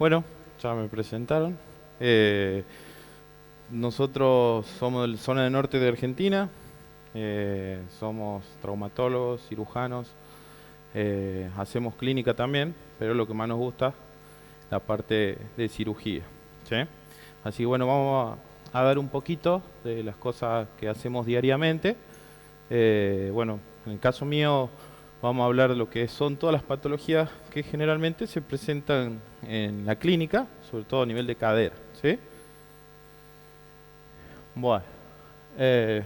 Bueno, ya me presentaron. Eh, Nosotros somos de la zona del norte de Argentina. Somos traumatólogos, cirujanos. Hacemos clínica también, pero lo que más nos gusta es la parte de cirugía. ¿Sí? Así que bueno, vamos a ver un poquito de las cosas que hacemos diariamente. Bueno, en el caso mío vamos a hablar de lo que son todas las patologías que generalmente se presentan en la clínica, sobre todo a nivel de cadera. ¿Sí? Bueno, eh,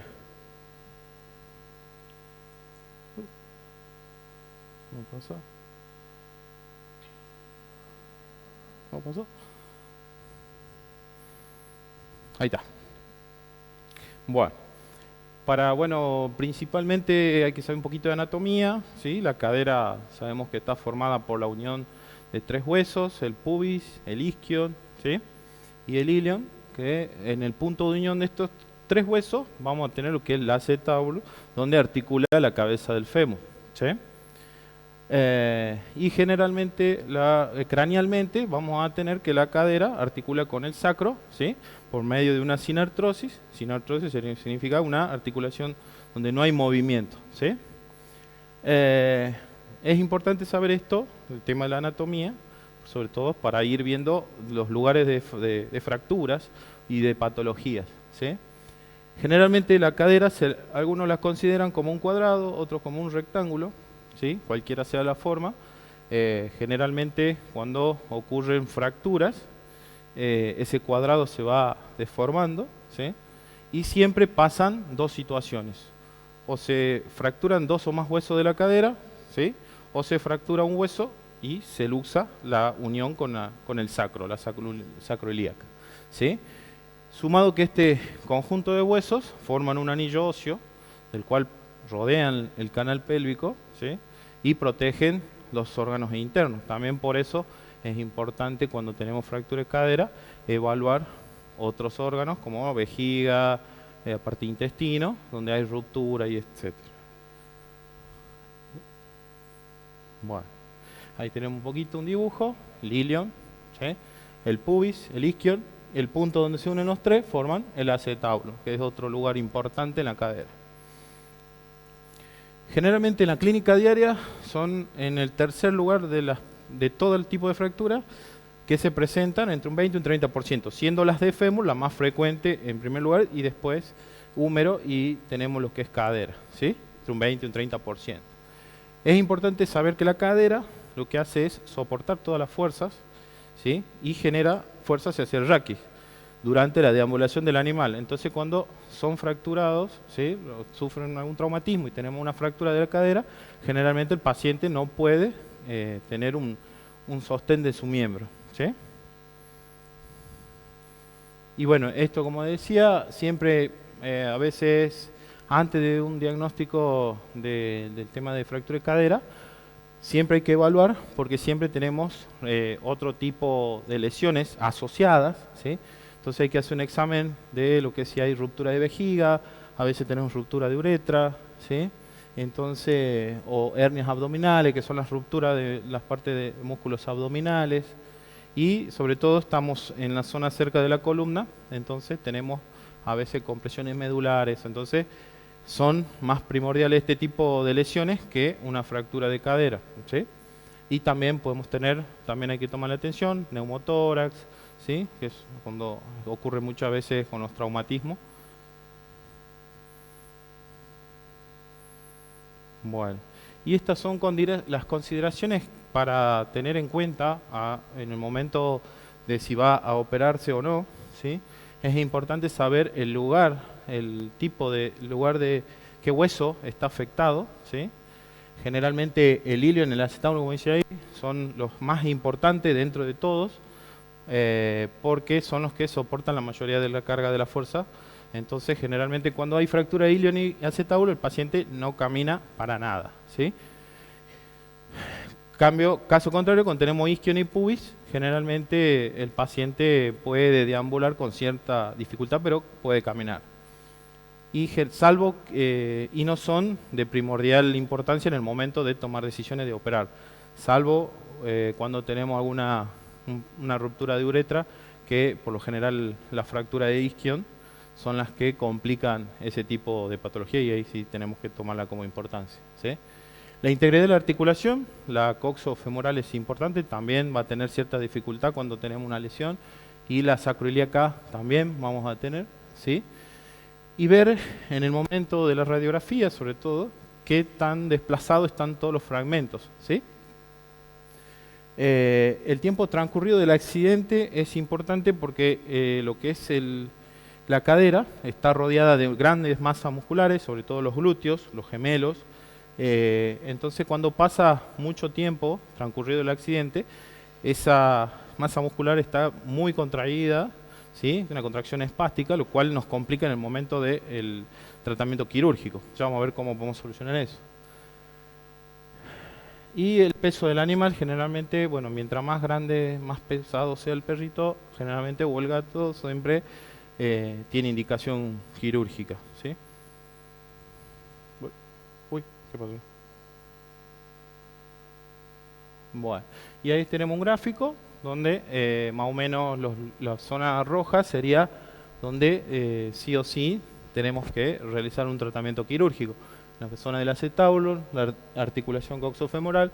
¿cómo pasó? ¿Cómo pasó? Ahí está. Bueno, bueno, principalmente hay que saber un poquito de anatomía, ¿sí? La cadera sabemos que está formada por la unión de tres huesos, el pubis, el isquion, ¿sí? Y el ilion, que en el punto de unión de estos tres huesos vamos a tener lo que es el acetábulo, donde articula la cabeza del fémur, ¿sí? Y generalmente, cranealmente, vamos a tener que la cadera articula con el sacro, ¿sí? Por medio de una sinartrosis. Sinartrosis significa una articulación donde no hay movimiento, ¿sí? Es importante saber esto, el tema de la anatomía, sobre todo para ir viendo los lugares de fracturas y de patologías, ¿sí? Generalmente la cadera, algunos la consideran como un cuadrado, otros como un rectángulo, ¿sí? Cualquiera sea la forma. Generalmente cuando ocurren fracturas, ese cuadrado se va deformando, ¿sí? Y siempre pasan dos situaciones. O se fracturan dos o más huesos de la cadera, ¿sí? O se fractura un hueso y se luxa la unión con el sacro, la sacroiliaca, ¿sí? Sumado que este conjunto de huesos forman un anillo óseo, del cual rodean el canal pélvico, ¿sí? Y protegen los órganos internos. También por eso es importante cuando tenemos fractura de cadera evaluar otros órganos como vejiga, parte de intestino, donde hay ruptura y etcétera. Bueno, ahí tenemos un poquito un dibujo, el ilion, ¿sí? El pubis, el isquion, el punto donde se unen los tres forman el acetábulo, que es otro lugar importante en la cadera. Generalmente en la clínica diaria son en el tercer lugar de todo el tipo de fractura que se presentan entre un 20 y un 30%, siendo las de fémur la más frecuente en primer lugar y después húmero y tenemos lo que es cadera, ¿sí? Entre un 20 y un 30%. Es importante saber que la cadera lo que hace es soportar todas las fuerzas, ¿sí? Y genera fuerzas hacia el raquis durante la deambulación del animal. Entonces cuando son fracturados, ¿sí? Sufren algún traumatismo y tenemos una fractura de la cadera, generalmente el paciente no puede tener un sostén de su miembro, ¿sí? Y bueno, esto como decía, siempre a veces antes de un diagnóstico del tema de fractura de cadera, siempre hay que evaluar porque siempre tenemos otro tipo de lesiones asociadas, ¿sí? Entonces hay que hacer un examen de lo que si hay ruptura de vejiga, a veces tenemos ruptura de uretra, ¿sí? Entonces, o hernias abdominales, que son las rupturas de las partes de músculos abdominales. Y sobre todo estamos en la zona cerca de la columna, entonces tenemos a veces compresiones medulares, entonces son más primordiales este tipo de lesiones que una fractura de cadera, ¿sí? Y también podemos tener, también hay que tomar la atención, neumotórax, ¿sí? Que es cuando ocurre muchas veces con los traumatismos. Bueno, y estas son las consideraciones para tener en cuenta en el momento de si va a operarse o no, ¿sí? Es importante saber el lugar, el tipo de lugar de qué hueso está afectado, ¿sí? Generalmente el ilion y el acetábulo, como dice ahí, son los más importantes dentro de todos, porque son los que soportan la mayoría de la carga de la fuerza. Entonces, generalmente cuando hay fractura de ilion y acetábulo, el paciente no camina para nada, ¿sí? Caso contrario, cuando tenemos isquion y pubis, generalmente el paciente puede deambular con cierta dificultad, pero puede caminar. Y no son de primordial importancia en el momento de tomar decisiones de operar, salvo cuando tenemos alguna una ruptura de uretra, que por lo general la fractura de isquion son las que complican ese tipo de patología, y ahí sí tenemos que tomarla como importancia, ¿sí? La integridad de la articulación, la coxofemoral es importante, también va a tener cierta dificultad cuando tenemos una lesión, y la sacroiliaca también vamos a tener, ¿sí? Y ver en el momento de la radiografía, sobre todo, qué tan desplazados están todos los fragmentos, ¿sí? El tiempo transcurrido del accidente es importante porque lo que es la cadera está rodeada de grandes masas musculares, sobre todo los glúteos, los gemelos. Entonces, cuando pasa mucho tiempo transcurrido el accidente, esa masa muscular está muy contraída, ¿sí? Una contracción espástica, lo cual nos complica en el momento del tratamiento quirúrgico. Ya vamos a ver cómo podemos solucionar eso. Y el peso del animal, generalmente, bueno, mientras más grande, más pesado sea el perrito, generalmente, o el gato, siempre tiene indicación quirúrgica, ¿sí? Uy, ¿qué pasó? Bueno, y ahí tenemos un gráfico donde más o menos la zona roja sería donde sí o sí tenemos que realizar un tratamiento quirúrgico. La zona del acetábulo, la articulación coxofemoral,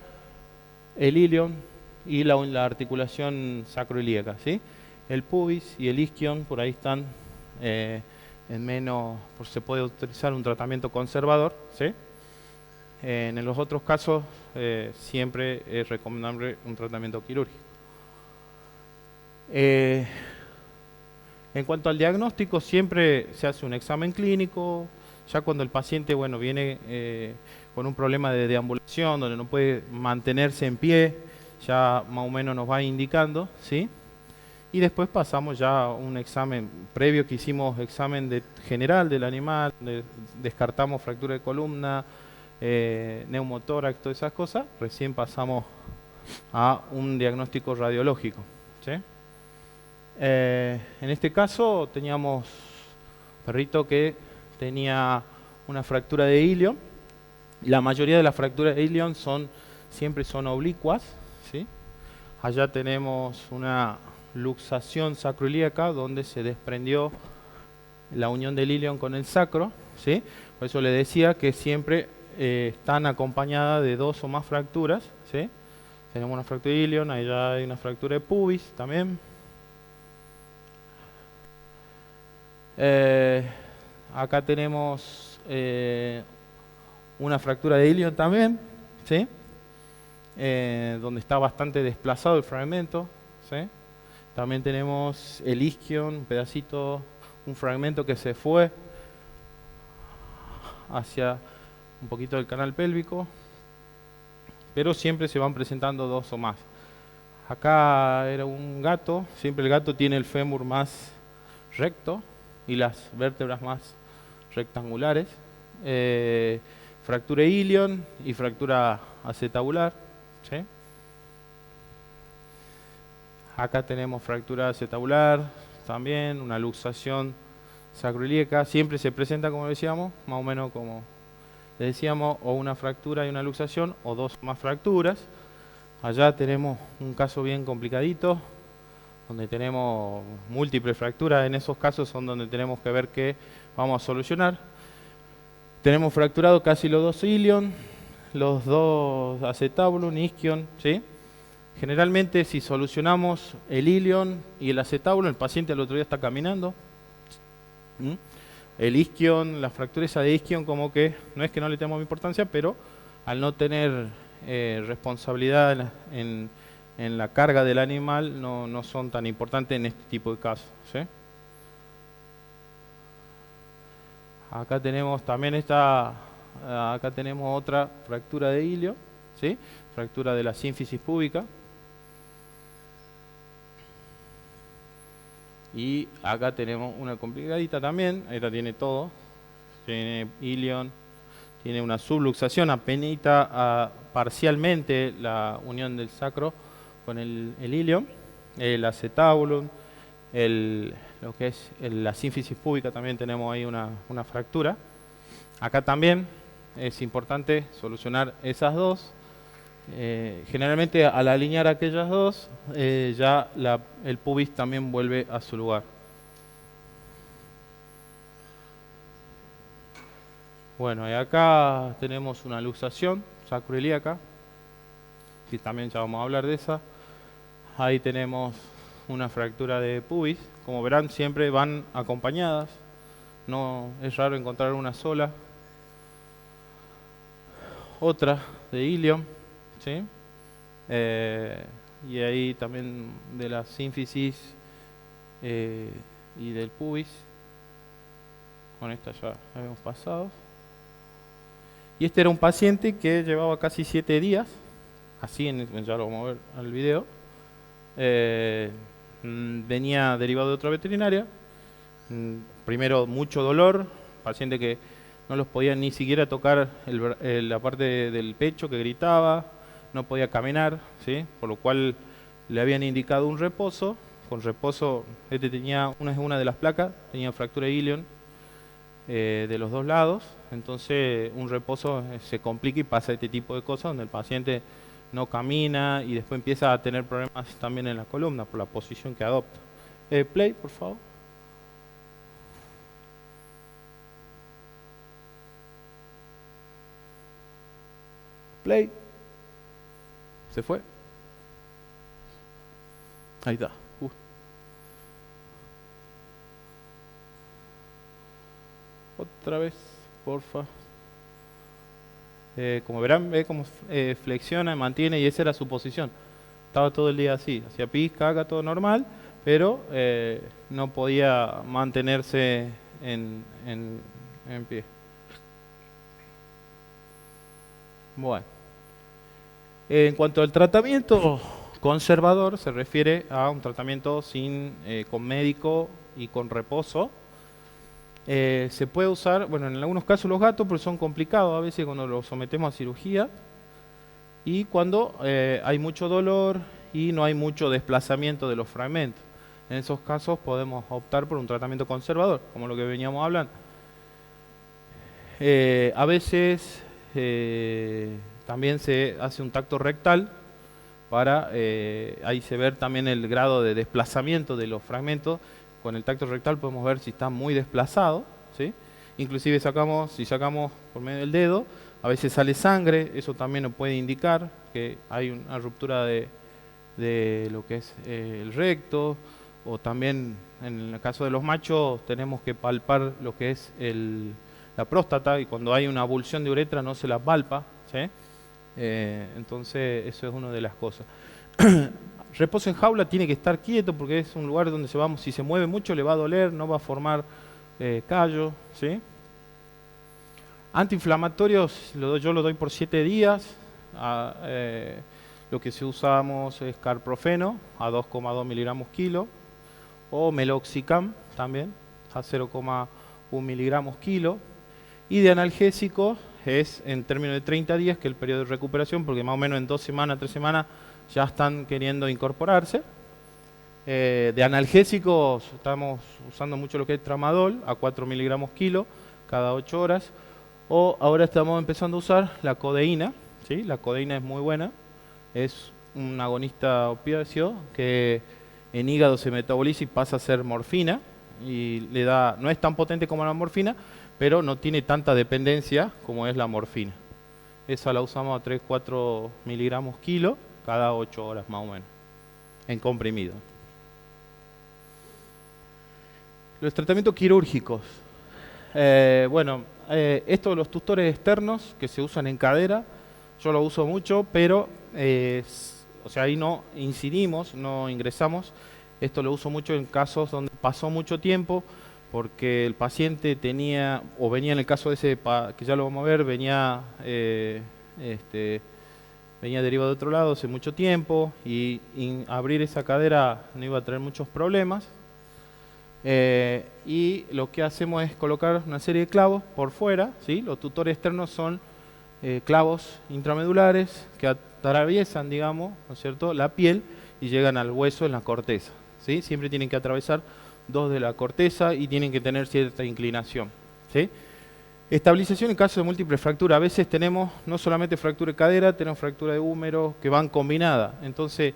el ilion y la articulación sacroilíaca, ¿sí? El pubis y el isquion por ahí están en menos, se puede utilizar un tratamiento conservador, ¿sí? En los otros casos siempre es recomendable un tratamiento quirúrgico. En cuanto al diagnóstico, siempre se hace un examen clínico. Ya cuando el paciente, bueno, viene con un problema de deambulación, donde no puede mantenerse en pie, ya más o menos nos va indicando, ¿sí? Y después pasamos ya a un examen previo que hicimos, examen general del animal, descartamos fractura de columna, neumotórax, todas esas cosas. Recién pasamos a un diagnóstico radiológico, ¿sí? En este caso teníamos un perrito que tenía una fractura de ilion. La mayoría de las fracturas de ilion siempre son oblicuas, ¿sí? Allá tenemos una luxación sacroilíaca donde se desprendió la unión del ilion con el sacro, ¿sí? Por eso le decía que siempre están acompañadas de 2 o más fracturas, ¿sí? Tenemos una fractura de ilion, allá hay una fractura de pubis también. Acá tenemos una fractura de ilion también, ¿sí? Donde está bastante desplazado el fragmento, ¿sí? También tenemos el isquion, un pedacito, un fragmento que se fue hacia un poquito del canal pélvico, pero siempre se van presentando 2 o más. Acá era un gato, siempre el gato tiene el fémur más recto y las vértebras más rectangulares. Fractura ilion y fractura acetabular, ¿sí? Acá tenemos fractura acetabular, también una luxación sacroilíaca. Siempre se presenta, como decíamos, más o menos como le decíamos, o una fractura y una luxación, o 2 más fracturas. Allá tenemos un caso bien complicadito, donde tenemos múltiples fracturas. En esos casos son donde tenemos que ver qué vamos a solucionar. Tenemos fracturado casi los 2 ilion, los 2 acetabulum, isquion, ¿sí? Generalmente, si solucionamos el ilion y el acetabulum, el paciente al otro día está caminando. El isquion, la fractura esa de isquion, como que no es que no le tengamos importancia, pero al no tener responsabilidad en la carga del animal, no son tan importantes en este tipo de casos, ¿sí? Acá tenemos también acá tenemos otra fractura de ilio, ¿sí? Fractura de la sínfisis púbica. Y acá tenemos una complicadita también, esta tiene todo, tiene ilion, tiene una subluxación, apenita parcialmente la unión del sacro con el ilion, el acetabulum, lo que es la sínfisis púbica, también tenemos ahí una fractura. Acá también es importante solucionar esas dos. Generalmente al alinear aquellas dos, ya el pubis también vuelve a su lugar. Bueno, y acá tenemos una luxación sacroiliaca, que también ya vamos a hablar de esa. Ahí tenemos una fractura de pubis. Como verán, siempre van acompañadas. No es raro encontrar una sola. Otra de ilion, ¿sí? Y ahí también de la sínfisis y del pubis. Con esta ya habíamos pasado. Y este era un paciente que llevaba casi 7 días. Así, ya lo vamos a ver en el video. Venía derivado de otra veterinaria. Primero mucho dolor, paciente que no los podía ni siquiera tocar la parte del pecho, que gritaba, no podía caminar, ¿sí? Por lo cual le habían indicado un reposo. Con reposo, este tenía una de las placas, tenía fractura de ilion de los dos lados, entonces un reposo se complica y pasa este tipo de cosas donde el paciente no camina y después empieza a tener problemas también en la columna por la posición que adopta. Play, por favor. Play. ¿Se fue? Ahí está. Otra vez, porfa. Como verán, ve cómo flexiona, mantiene, y esa era su posición. Estaba todo el día así, hacía pis, caga, todo normal, pero no podía mantenerse en pie. Bueno. En cuanto al tratamiento conservador, se refiere a un tratamiento con médico y con reposo. Se puede usar, bueno, en algunos casos los gatos, porque son complicados a veces cuando los sometemos a cirugía, y cuando hay mucho dolor y no hay mucho desplazamiento de los fragmentos. En esos casos podemos optar por un tratamiento conservador, como lo que veníamos hablando. A veces también se hace un tacto rectal para ahí se ve también el grado de desplazamiento de los fragmentos. Con el tacto rectal podemos ver si está muy desplazado, ¿sí? Inclusive si sacamos por medio del dedo, a veces sale sangre, eso también nos puede indicar que hay una ruptura de lo que es el recto, o también en el caso de los machos tenemos que palpar lo que es la próstata, y cuando hay una abulsión de uretra no se la palpa, ¿sí? Entonces eso es una de las cosas. Reposo en jaula tiene que estar quieto porque es un lugar donde si se mueve mucho le va a doler, no va a formar callo, ¿sí? Antiinflamatorios yo lo doy por 7 días. Lo que sí usamos es carprofeno a 2,2 miligramos kilo, o meloxicam también a 0,1 miligramos kilo. Y de analgésico es en términos de 30 días, que es el periodo de recuperación, porque más o menos en 2 semanas, 3 semanas ya están queriendo incorporarse. De analgésicos estamos usando mucho lo que es tramadol a 4 miligramos kilo cada 8 horas. O ahora estamos empezando a usar la codeína, ¿sí? La codeína es muy buena, es un agonista opiáceo que en hígado se metaboliza y pasa a ser morfina, y no es tan potente como la morfina, pero no tiene tanta dependencia como es la morfina. Esa la usamos a 3-4 miligramos kilo cada 8 horas más o menos, en comprimido. Los tratamientos quirúrgicos. Esto de los tutores externos que se usan en cadera, yo lo uso mucho, pero ahí no incidimos, no ingresamos. Esto lo uso mucho en casos donde pasó mucho tiempo, porque el paciente venía en el caso de ese, que ya lo vamos a ver, venía derivado de otro lado hace mucho tiempo, y abrir esa cadera no iba a traer muchos problemas. Y lo que hacemos es colocar una serie de clavos por fuera, ¿sí? Los tutores externos son clavos intramedulares que atraviesan, digamos, ¿no es cierto?, la piel y llegan al hueso en la corteza, ¿sí? Siempre tienen que atravesar 2 de la corteza y tienen que tener cierta inclinación, ¿sí? Estabilización en caso de múltiple fractura. A veces tenemos no solamente fractura de cadera, tenemos fractura de húmero que van combinadas. Entonces,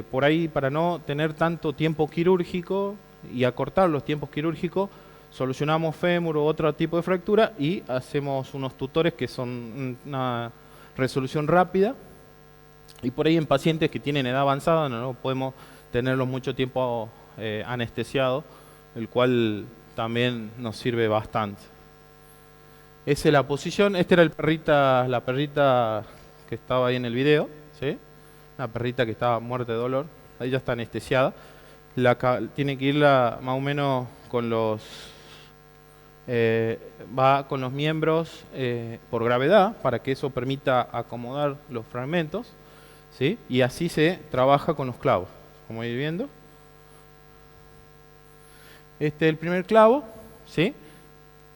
por ahí, para no tener tanto tiempo quirúrgico y acortar los tiempos quirúrgicos, solucionamos fémur u otro tipo de fractura y hacemos unos tutores que son una resolución rápida. Y por ahí en pacientes que tienen edad avanzada no podemos tenerlos mucho tiempo anestesiados, el cual también nos sirve bastante. Esa es la posición. Esta era la perrita que estaba ahí en el video, ¿sí? Una perrita que estaba muerta de dolor. Ahí ya está anestesiada. Tiene que irla más o menos con los... va con los miembros por gravedad, para que eso permita acomodar los fragmentos, ¿sí? Y así se trabaja con los clavos, como ir viendo. Este es el primer clavo, ¿sí?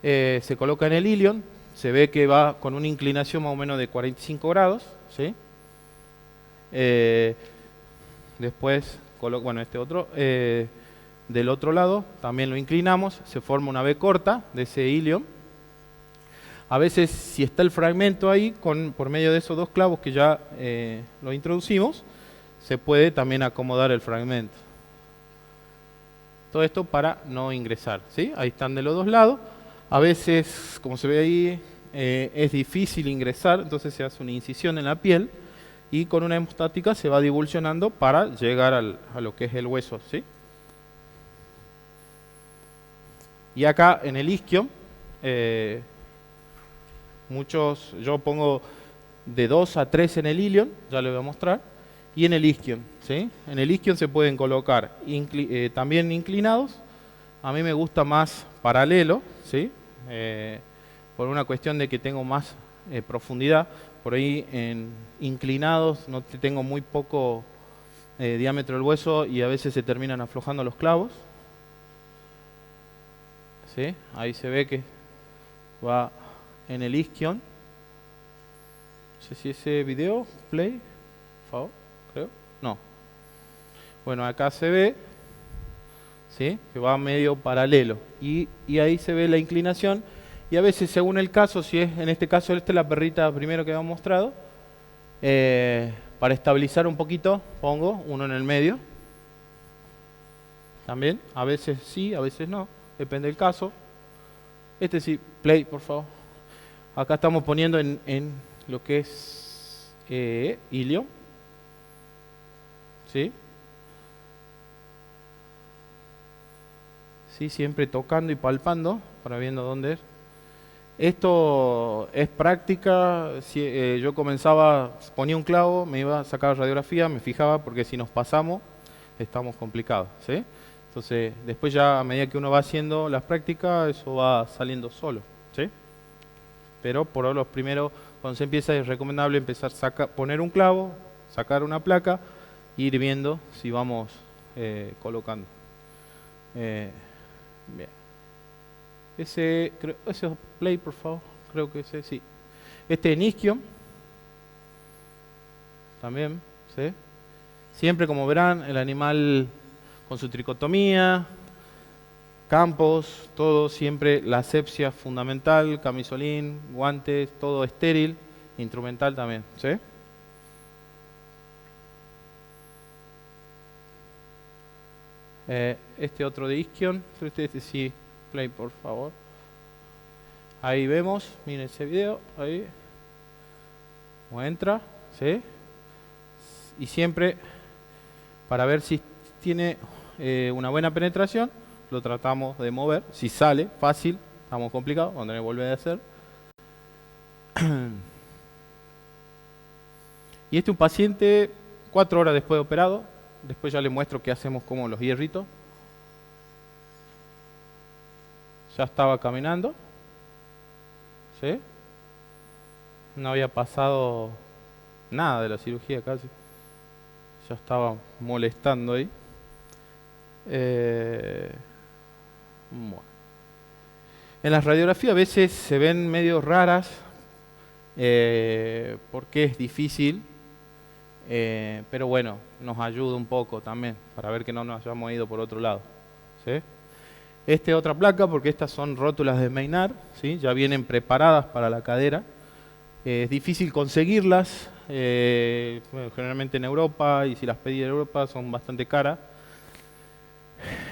Se coloca en el ilion, se ve que va con una inclinación más o menos de 45 grados, ¿sí? Después, bueno, este otro, del otro lado también lo inclinamos, se forma una V corta de ese ilion. A veces, si está el fragmento ahí, por medio de esos dos clavos que ya lo introducimos, se puede también acomodar el fragmento. Todo esto para no ingresar, ¿sí? Ahí están de los dos lados. A veces, como se ve ahí, es difícil ingresar, entonces se hace una incisión en la piel y con una hemostática se va divulsionando para llegar a lo que es el hueso, ¿sí? Y acá en el isquion, yo pongo de 2 a 3 en el ilion, ya les voy a mostrar, y en el isquion, ¿sí? En el isquion se pueden colocar también inclinados. A mí me gusta más paralelo, ¿sí? Por una cuestión de que tengo más profundidad. Por ahí en inclinados tengo muy poco diámetro del hueso y a veces se terminan aflojando los clavos, ¿sí? Ahí se ve que va en el isquion. No sé si ese video, play, por favor, creo, no. Bueno, acá se ve, ¿sí? Que va medio paralelo y ahí se ve la inclinación. Y a veces, según el caso, si es en este caso esta es la perrita primero que habíamos mostrado, para estabilizar un poquito pongo uno en el medio. También, a veces sí, a veces no, depende del caso. Este sí, play, por favor. Acá estamos poniendo en lo que es ilion, ¿sí? Sí, siempre tocando y palpando para viendo dónde es. Esto es práctica. Si, yo comenzaba, ponía un clavo, me iba a sacar radiografía, me fijaba, porque si nos pasamos, estamos complicados, ¿sí? Entonces, después ya a medida que uno va haciendo las prácticas, eso va saliendo solo, ¿sí? Pero por ahora los primeros, cuando se empieza, es recomendable empezar a poner un clavo, sacar una placa, e ir viendo si vamos colocando. Bien. Ese play, por favor, creo que ese sí. Este en isquion también, ¿sí? Siempre, como verán, el animal con su tricotomía, campos, todo siempre, la asepsia fundamental, camisolín, guantes, todo estéril, instrumental también, ¿sí? Este otro de isquion, este sí, play, por favor. Ahí vemos, miren ese video, ahí, como entra, ¿sí? Y siempre, para ver si tiene una buena penetración, lo tratamos de mover. Si sale fácil, estamos complicados, cuando le vuelve a hacer. Y este es un paciente 4 horas después de operado. Después ya les muestro qué hacemos con los hierritos. Ya estaba caminando, ¿sí? No había pasado nada de la cirugía casi. Ya estaba molestando ahí. Bueno. En las radiografías a veces se ven medio raras, porque es difícil, pero bueno, nos ayuda un poco también para ver que no nos hayamos ido por otro lado, ¿sí? Esta es otra placa porque estas son rótulas de Maynard, ¿sí? Ya vienen preparadas para la cadera. Es difícil conseguirlas, bueno, generalmente en Europa, y si las pedí en Europa son bastante caras.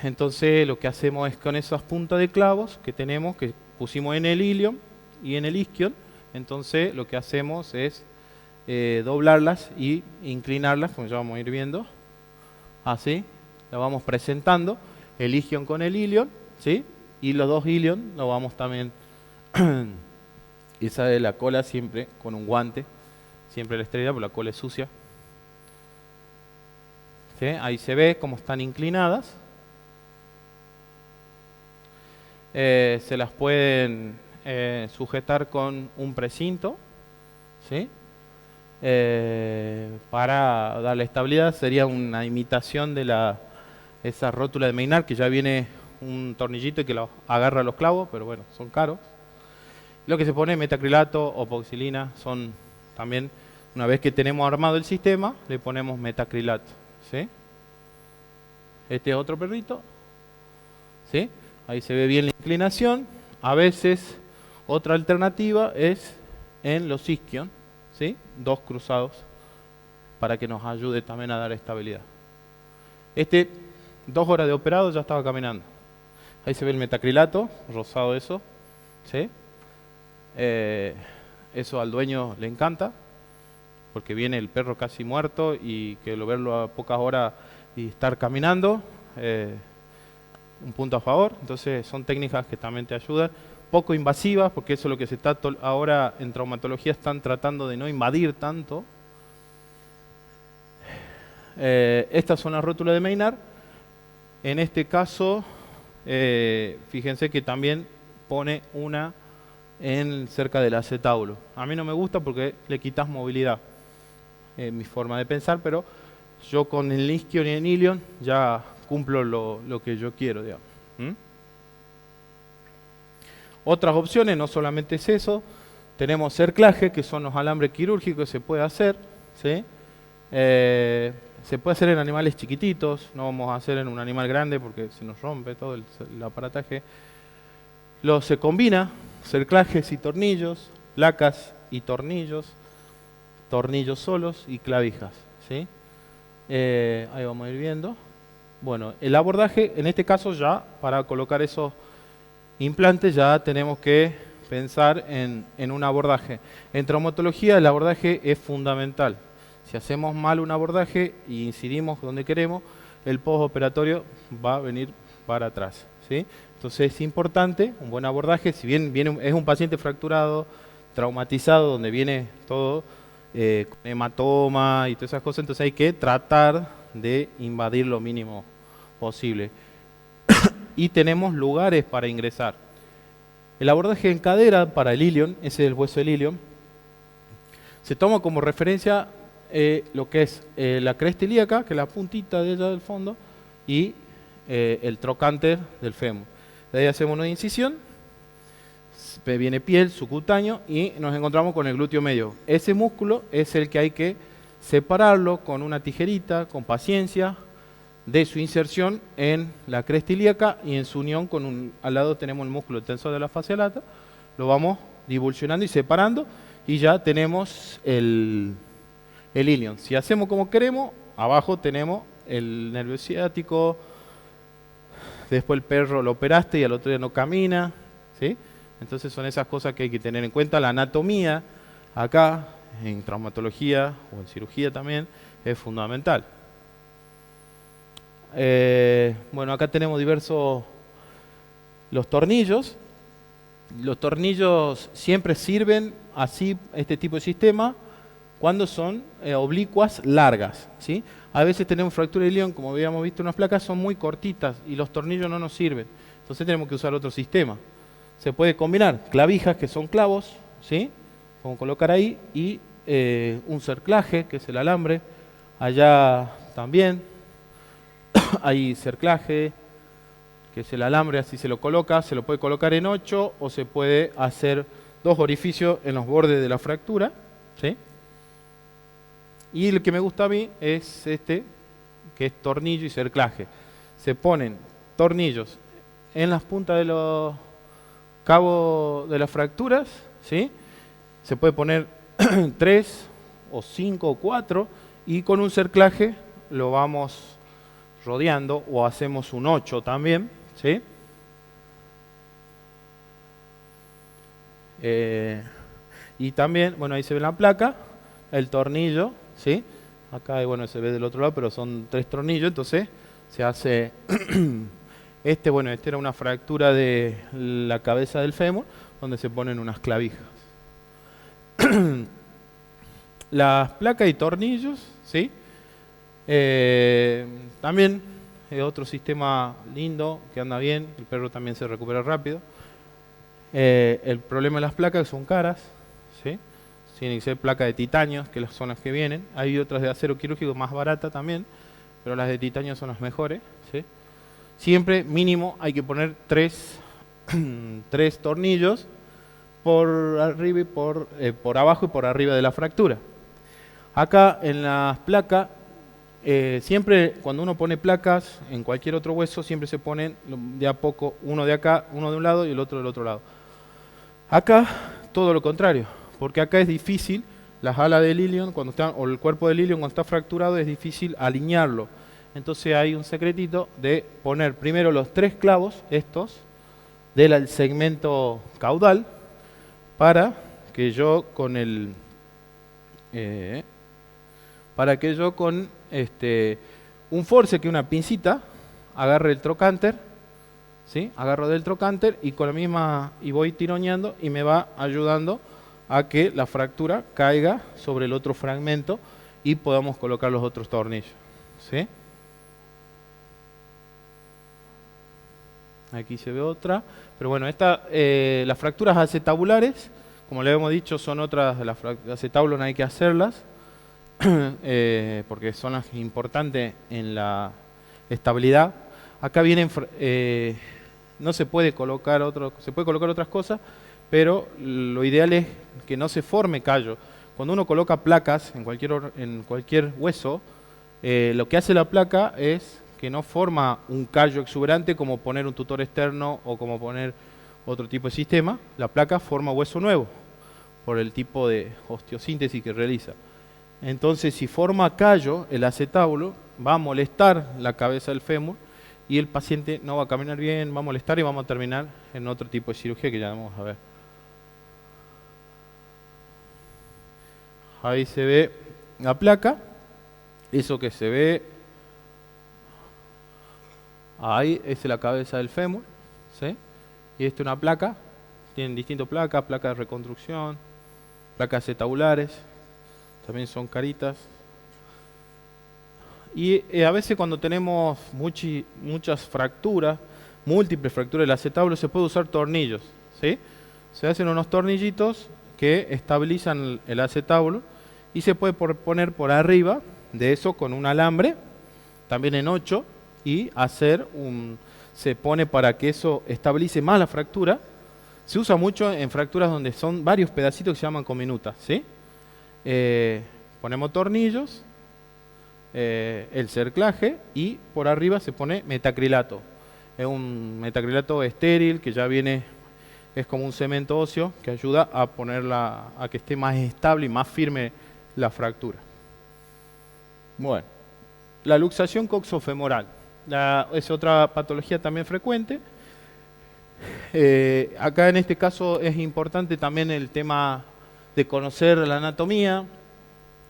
Entonces lo que hacemos es con esas puntas de clavos que tenemos, que pusimos en el ilion y en el isquion, entonces lo que hacemos es doblarlas y inclinarlas, como ya vamos a ir viendo, así, la vamos presentando, el isquion con el ilion, ¿sí? Y los dos ilion lo vamos también, esa de la cola siempre con un guante, siempre la estrella, porque la cola es sucia. ¿Sí? Ahí se ve cómo están inclinadas. Se las pueden sujetar con un precinto, ¿sí? Para darle estabilidad. Sería una imitación de esa rótula de Maynard, que ya viene un tornillito y que lo agarra los clavos, pero bueno, son caros. Lo que se pone metacrilato o epoxilina son también, una vez que tenemos armado el sistema, le ponemos metacrilato, ¿sí? Este es otro perrito, ¿sí? Ahí se ve bien la inclinación. A veces otra alternativa es en los isquion, ¿sí? Dos cruzados para que nos ayude también a dar estabilidad. 2 horas de operado ya estaba caminando. Ahí se ve el metacrilato, rosado eso, ¿sí? Eso al dueño le encanta, porque viene el perro casi muerto y que verlo a pocas horas y estar caminando, un punto a favor. Entonces son técnicas que también te ayudan, poco invasivas, porque eso es lo que se está ahora en traumatología, están tratando de no invadir tanto. Estas son las rótulas de Maynard. En este caso, fíjense que también pone una cerca del acetábulo. A mí no me gusta porque le quitas movilidad, mi forma de pensar, pero yo con el isquion y el ilion ya cumplo lo que yo quiero, digamos. Otras opciones, no solamente es eso, tenemos cerclaje, que son los alambres quirúrgicos que se puede hacer, ¿sí? Se puede hacer en animales chiquititos, no vamos a hacer en un animal grande porque se nos rompe todo el aparataje. Se combina cerclajes y tornillos, placas y tornillos, tornillos solos y clavijas, ¿sí? Ahí vamos a ir viendo. Bueno, el abordaje, en este caso ya, para colocar esos implantes ya tenemos que pensar en un abordaje. En traumatología el abordaje es fundamental. Si hacemos mal un abordaje y incidimos donde queremos, el postoperatorio va a venir para atrás, ¿sí? Entonces es importante un buen abordaje. Si bien es un paciente fracturado, traumatizado, donde viene todo con hematoma y todas esas cosas, entonces hay que tratar de invadir lo mínimo posible. Y tenemos lugares para ingresar. El abordaje en cadera para el ilion, ese es el hueso del ilion, se toma como referencia lo que es la cresta ilíaca, que es la puntita de ella del fondo, y el trocánter del fémur. De ahí hacemos una incisión, viene piel, subcutáneo, y nos encontramos con el glúteo medio. Ese músculo es el que hay que separarlo con una tijerita, con paciencia, de su inserción en la cresta ilíaca y en su unión con al lado tenemos el músculo tensor de la fascia lata, lo vamos divulsionando y separando y ya tenemos el ilion. Si hacemos como queremos, abajo tenemos el nervio ciático, después el perro lo operaste y al otro día no camina, ¿sí? Entonces son esas cosas que hay que tener en cuenta. La anatomía acá, en traumatología o en cirugía también, es fundamental. Bueno, acá tenemos diversos los tornillos. Los tornillos siempre sirven así, este tipo de sistema, cuando son oblicuas largas, ¿sí? A veces tenemos fractura de ilion, como habíamos visto en unas placas, son muy cortitas y los tornillos no nos sirven. Entonces tenemos que usar otro sistema. Se puede combinar clavijas, que son clavos, ¿sí? Vamos a colocar ahí, y un cerclaje, que es el alambre. Allá también hay cerclaje, que es el alambre, así se lo coloca. Se lo puede colocar en 8 o se puede hacer 2 orificios en los bordes de la fractura, ¿sí? Y el que me gusta a mí es este, que es tornillo y cerclaje. Se ponen tornillos en las puntas de los cabos de las fracturas, ¿sí? Se puede poner 3 o 5 o 4 y con un cerclaje lo vamos rodeando o hacemos un 8 también, ¿sí? Y también, bueno, ahí se ve la placa, el tornillo, ¿sí? Acá, bueno, se ve del otro lado, pero son 3 tornillos, entonces se hace... bueno, esta era una fractura de la cabeza del fémur, donde se ponen unas clavijas. Las placas y tornillos, ¿sí? También es otro sistema lindo, que anda bien, el perro también se recupera rápido. El problema de las placas es que son caras, ¿sí? Tienen que ser placas de titanio, que son las que vienen. Hay otras de acero quirúrgico más baratas también, pero las de titanio son las mejores, ¿sí? Siempre mínimo hay que poner 3 tornillos por arriba y por abajo y por arriba de la fractura. Acá en las placas, siempre cuando uno pone placas en cualquier otro hueso, siempre se ponen de a poco, uno de acá, uno de un lado y el otro del otro lado. Acá todo lo contrario, porque acá es difícil, las alas del ilion o el cuerpo del ilion cuando está fracturado es difícil alinearlo. Entonces hay un secretito de poner primero los 3 clavos, estos, del segmento caudal, para que yo con un force, que es una pincita, agarre el trocánter, ¿sí? Agarro del trocánter y con la misma, y voy tironeando y me va ayudando a que la fractura caiga sobre el otro fragmento y podamos colocar los otros tornillos, ¿sí? Aquí se ve otra, pero bueno, las fracturas acetabulares, como le hemos dicho, son otras, las acetábulos no hay que hacerlas, porque son las importantes en la estabilidad. Acá vienen, no se puede colocar se puede colocar otras cosas, pero lo ideal es que no se forme callo. Cuando uno coloca placas en cualquier hueso, lo que hace la placa es que no forma un callo exuberante como poner un tutor externo o como poner otro tipo de sistema. La placa forma hueso nuevo por el tipo de osteosíntesis que realiza. Entonces, si forma callo, el acetábulo va a molestar la cabeza del fémur y el paciente no va a caminar bien, va a molestar y vamos a terminar en otro tipo de cirugía que ya vamos a ver. Ahí se ve la placa, eso que se ve ahí es la cabeza del fémur, ¿sí? Y esta es una placa, tienen distintas placas, placas de reconstrucción, placas acetabulares, también son caritas. Y a veces cuando tenemos muchas fracturas, múltiples fracturas del acetábulo, se puede usar tornillos, ¿sí? Se hacen unos tornillitos que estabilizan el acetábulo y se puede poner por arriba de eso con un alambre, también en 8, y se pone para que eso estabilice más la fractura. Se usa mucho en fracturas donde son varios pedacitos que se llaman comminutas, ¿sí? Ponemos tornillos, el cerclaje y por arriba se pone metacrilato. Es un metacrilato estéril que ya viene, es como un cemento óseo que ayuda a que esté más estable y más firme la fractura. Bueno, la luxación coxofemoral es otra patología también frecuente. Acá en este caso es importante también el tema de conocer la anatomía,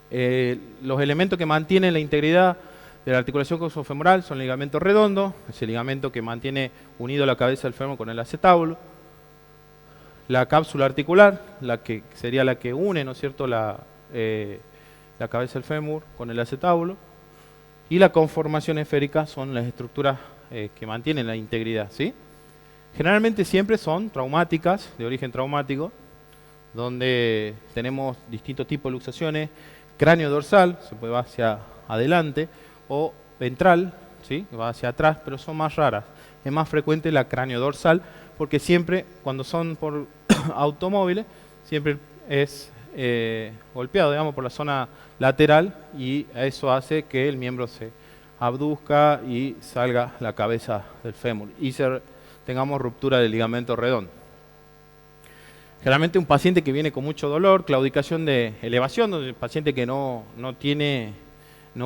los elementos que mantienen la integridad de la articulación coxofemoral son el ligamento redondo, es el ligamento que mantiene unido la cabeza del fémur con el acetábulo, la cápsula articular, sería la que une, ¿no es cierto?, la cabeza del fémur con el acetábulo, y la conformación esférica son las estructuras que mantienen la integridad, ¿sí? Generalmente siempre son traumáticas, de origen traumático, donde tenemos distintos tipos de luxaciones, cráneo dorsal, se puede va hacia adelante, o ventral, ¿sí?, que va hacia atrás, pero son más raras. Es más frecuente la cráneo dorsal, porque siempre, cuando son por automóviles, siempre es golpeado, digamos, por la zona lateral, y eso hace que el miembro se abduzca y salga la cabeza del fémur. Y se tengamos ruptura del ligamento redondo. Generalmente un paciente que viene con mucho dolor, claudicación de elevación, donde el paciente que no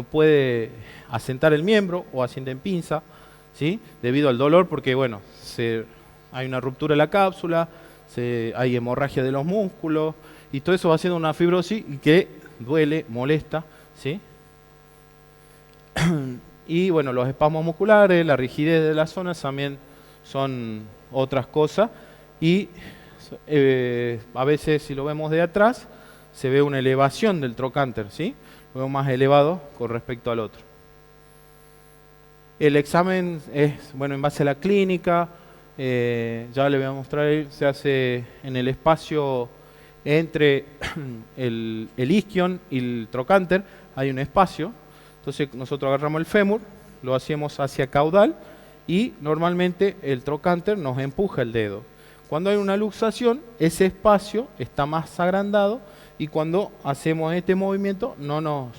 puede asentar el miembro o asienta en pinza, ¿sí? Debido al dolor, porque bueno, hay una ruptura de la cápsula, hay hemorragia de los músculos, y todo eso va haciendo una fibrosis que duele, molesta, ¿sí? Y bueno, los espasmos musculares, la rigidez de las zonas también son otras cosas, y a veces, si lo vemos de atrás, se ve una elevación del trocánter, ¿sí? Lo vemos más elevado con respecto al otro. El examen es, bueno, en base a la clínica, ya le voy a mostrar, se hace en el espacio entre el isquion y el trocánter, hay un espacio. Entonces nosotros agarramos el fémur, lo hacemos hacia caudal y normalmente el trocánter nos empuja el dedo. Cuando hay una luxación, ese espacio está más agrandado y cuando hacemos este movimiento no nos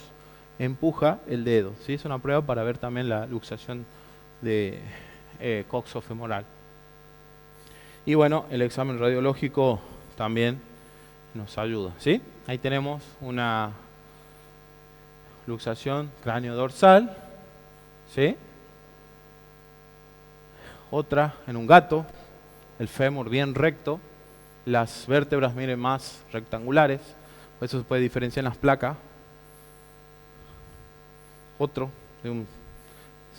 empuja el dedo, ¿sí? Es una prueba para ver también la luxación de coxofemoral. Y bueno, el examen radiológico también nos ayuda, ¿sí? Ahí tenemos una luxación cráneo-dorsal, ¿sí? Otra en un gato, el fémur bien recto, las vértebras, miren, más rectangulares, por eso se puede diferenciar en las placas. Otro,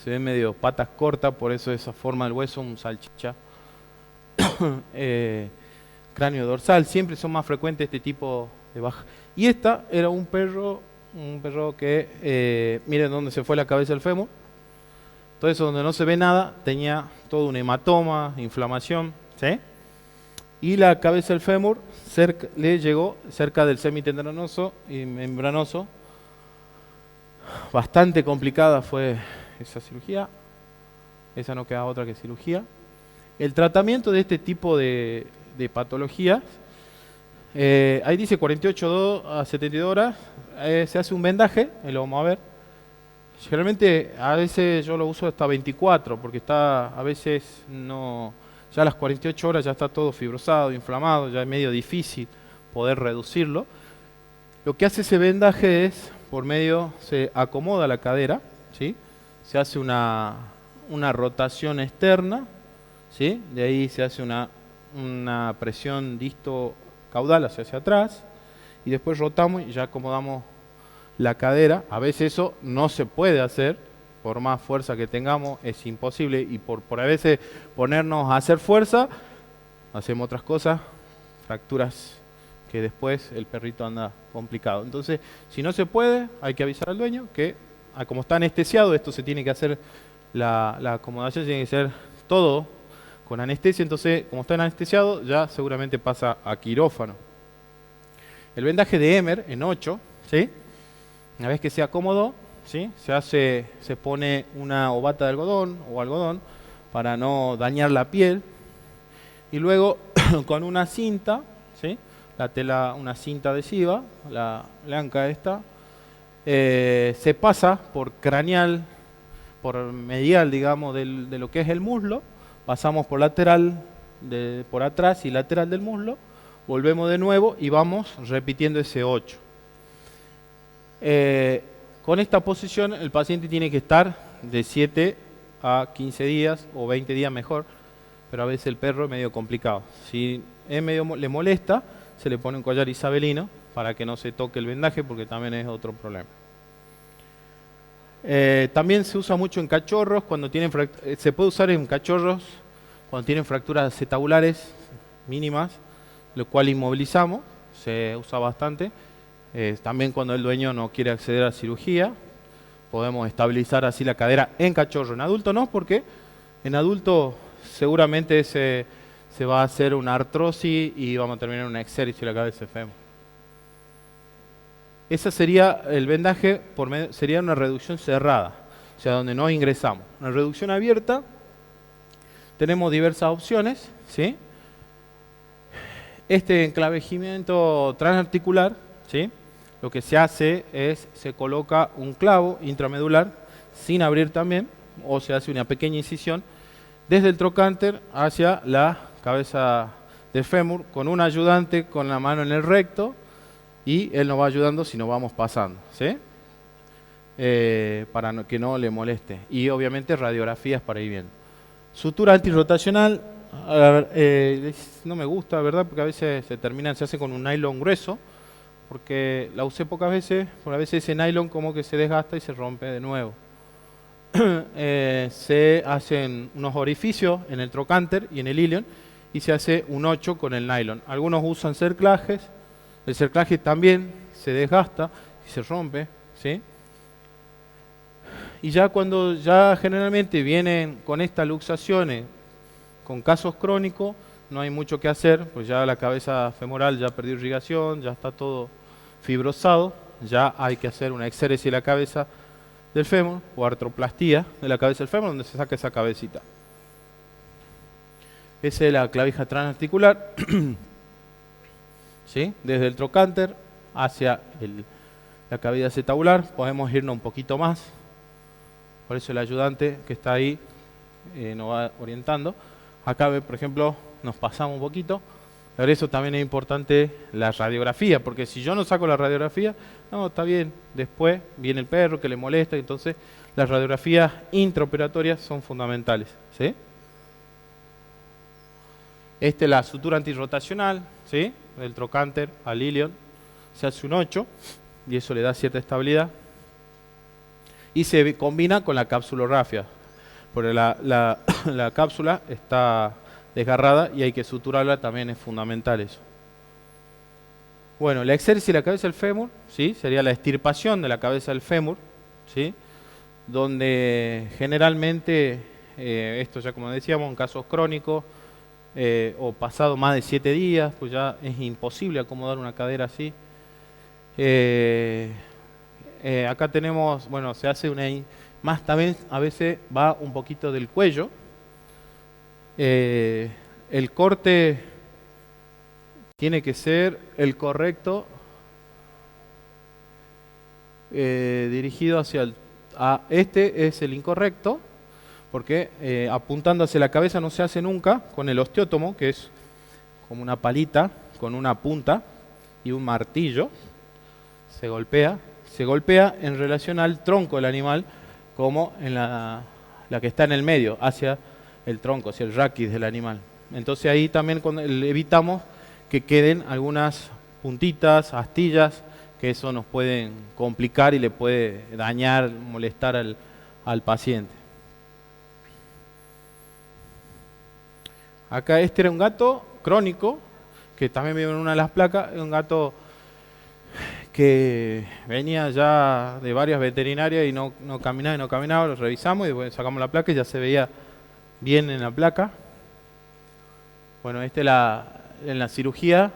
se ve medio patas cortas, por eso esa forma del hueso, un salchicha. Cráneo dorsal, siempre son más frecuentes este tipo de baja. Y esta era un perro que, miren dónde se fue la cabeza del fémur. Todo eso donde no se ve nada, tenía todo un hematoma, inflamación, ¿sí? Y la cabeza del fémur le llegó cerca del semitendinoso y membranoso. Bastante complicada fue esa cirugía. Esa no queda otra que cirugía. El tratamiento de este tipo de patologías, ahí dice 48 a 72 horas, se hace un vendaje, lo vamos a ver. Generalmente a veces yo lo uso hasta 24, porque a veces no, ya a las 48 horas ya está todo fibrosado, inflamado, ya es medio difícil poder reducirlo. Lo que hace ese vendaje es, se acomoda la cadera, ¿sí? Se hace una rotación externa, ¿sí? De ahí se hace una presión disto-caudal hacia atrás, y después rotamos y ya acomodamos la cadera. A veces eso no se puede hacer, por más fuerza que tengamos, es imposible, y por a veces ponernos a hacer fuerza, hacemos otras cosas, fracturas que después el perrito anda complicado. Entonces, si no se puede, hay que avisar al dueño que, como está anestesiado, esto se tiene que hacer, la acomodación tiene que ser todo con anestesia. Entonces, como está anestesiado, ya seguramente pasa a quirófano. El vendaje de Emer en 8, ¿sí? Una vez que se acomodó, ¿sí? Se pone una ovata de algodón o algodón para no dañar la piel, y luego con una cinta, ¿sí? La tela, una cinta adhesiva, la blanca esta, se pasa por craneal, por medial, digamos, de lo que es el muslo, pasamos por lateral, por atrás y lateral del muslo, volvemos de nuevo y vamos repitiendo ese 8. Con esta posición el paciente tiene que estar de 7 a 15 días o 20 días mejor, pero a veces el perro es medio complicado. Si le molesta, se le pone un collar isabelino para que no se toque el vendaje, porque también es otro problema. También se usa mucho en cachorros, se puede usar en cachorros cuando tienen fracturas acetabulares mínimas, lo cual inmovilizamos, se usa bastante. También cuando el dueño no quiere acceder a cirugía, podemos estabilizar así la cadera en cachorro. En adulto no, porque en adulto seguramente se va a hacer una artrosis y vamos a terminar en una exéresis de la cabeza del fémur. Ese sería el vendaje, sería una reducción cerrada, o sea, donde no ingresamos. Una reducción abierta, tenemos diversas opciones, ¿sí? Este enclavejamiento transarticular, ¿sí? Lo que se hace es, se coloca un clavo intramedular, sin abrir también, o se hace una pequeña incisión desde el trocánter hacia la cabeza del fémur, con un ayudante con la mano en el recto, y él nos va ayudando si nos vamos pasando, ¿sí? Para que no le moleste. Y obviamente radiografías para ir viendo. Sutura antirrotacional, no me gusta, ¿verdad? Porque a veces se hace con un nylon grueso, porque la usé pocas veces, porque a veces ese nylon como que se desgasta y se rompe de nuevo. Se hacen unos orificios en el trocánter y en el ilion, y se hace un 8 con el nylon. Algunos usan cerclajes, el cerclaje también se desgasta y se rompe, ¿sí? Y ya cuando ya generalmente vienen con estas luxaciones, con casos crónicos, no hay mucho que hacer, pues ya la cabeza femoral ya perdió irrigación, ya está todo fibrosado, ya hay que hacer una exéresis de la cabeza del fémur o artroplastía de la cabeza del fémur, donde se saca esa cabecita. Esa es la clavija transarticular, ¿sí? Desde el trocánter hacia la cavidad acetabular, podemos irnos un poquito más. Por eso el ayudante que está ahí nos va orientando. Acá, por ejemplo, nos pasamos un poquito. Por eso también es importante la radiografía, porque si yo no saco la radiografía, no, está bien. Después viene el perro que le molesta, entonces las radiografías intraoperatorias son fundamentales, ¿sí? Esta es la sutura antirrotacional, ¿sí? Del trocánter al ilion. Se hace un 8 y eso le da cierta estabilidad. Y se combina con la capsulorrafia, porque la cápsula está desgarrada y hay que suturarla, también es fundamental eso. Bueno, la exéresis de la cabeza del fémur, ¿sí? Sería la extirpación de la cabeza del fémur, ¿sí? Donde generalmente, esto ya como decíamos, en casos crónicos, o pasado más de 7 días, pues ya es imposible acomodar una cadera así. Acá tenemos, bueno, se hace una... Más también a veces va un poquito del cuello. El corte tiene que ser el correcto, dirigido hacia el... este es el incorrecto, porque apuntando hacia la cabeza no se hace nunca con el osteótomo, que es como una palita con una punta y un martillo. Se golpea en relación al tronco del animal, como en la que está en el medio, hacia el tronco, hacia el raquis del animal. Entonces ahí también evitamos que queden algunas puntitas, astillas, que eso nos pueden complicar y le puede dañar, molestar al paciente. Acá este era un gato crónico, que también vive en una de las placas, un gato que venía ya de varias veterinarias y no caminaba, lo revisamos y después sacamos la placa y ya se veía bien en la placa. Bueno, esta es en la cirugía,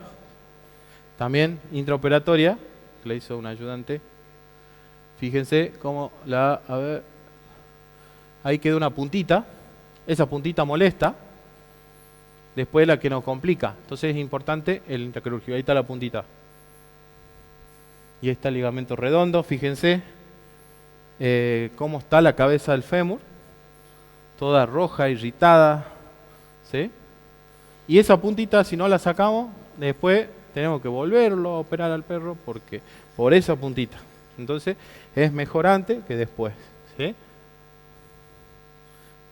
también intraoperatoria, que le hizo un ayudante. Fíjense cómo a ver, ahí quedó una puntita, esa puntita molesta, después la que nos complica. Entonces es importante el intraquirúrgico, ahí está la puntita. Y ahí está el ligamento redondo, fíjense cómo está la cabeza del fémur, toda roja, irritada, ¿sí? Y esa puntita, si no la sacamos, después tenemos que volverlo a operar al perro por esa puntita. Entonces es mejor antes que después, ¿sí?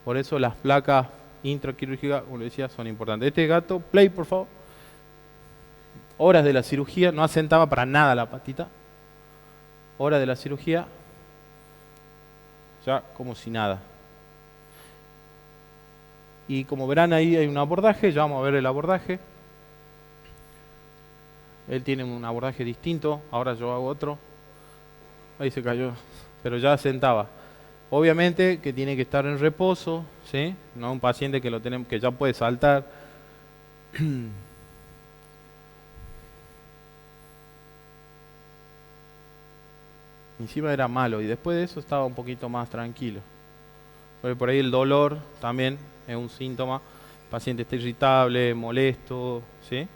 Por eso las placas intraquirúrgicas, como les decía, son importantes. Este gato, play por favor. Horas de la cirugía, no asentaba para nada la patita. Horas de la cirugía, ya como si nada. Y como verán ahí hay un abordaje, ya vamos a ver el abordaje. Él tiene un abordaje distinto, ahora yo hago otro. Ahí se cayó, pero ya sentaba. Obviamente que tiene que estar en reposo, ¿sí? No un paciente que ya puede saltar. Encima era malo y después de eso estaba un poquito más tranquilo. Porque por ahí el dolor también es un síntoma. El paciente está irritable, molesto, ¿sí?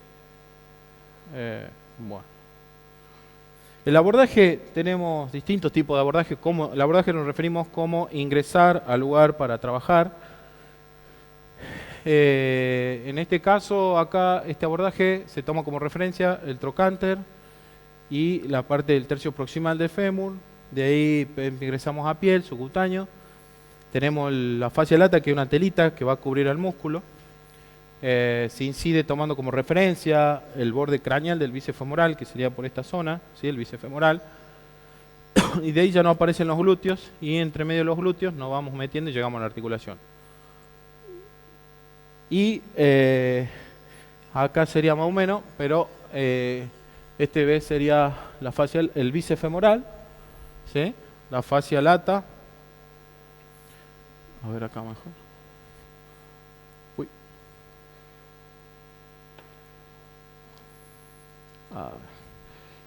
Bueno. El abordaje, tenemos distintos tipos de abordaje. El abordaje nos referimos como ingresar al lugar para trabajar. en este caso, acá, este abordaje se toma como referencia el trocánter y la parte del tercio proximal del fémur. De ahí ingresamos a piel, subcutáneo. Tenemos la fascia lata, que es una telita que va a cubrir al músculo. Se incide tomando como referencia el borde craneal del bíceps femoral, que sería por esta zona, ¿sí? El bíceps femoral. Y de ahí ya no aparecen los glúteos, y entre medio de los glúteos nos vamos metiendo y llegamos a la articulación. Y acá sería más o menos, pero este B sería la fascia, el bíceps femoral, ¿sí? La fascia lata. A ver acá mejor. Uy. A ver.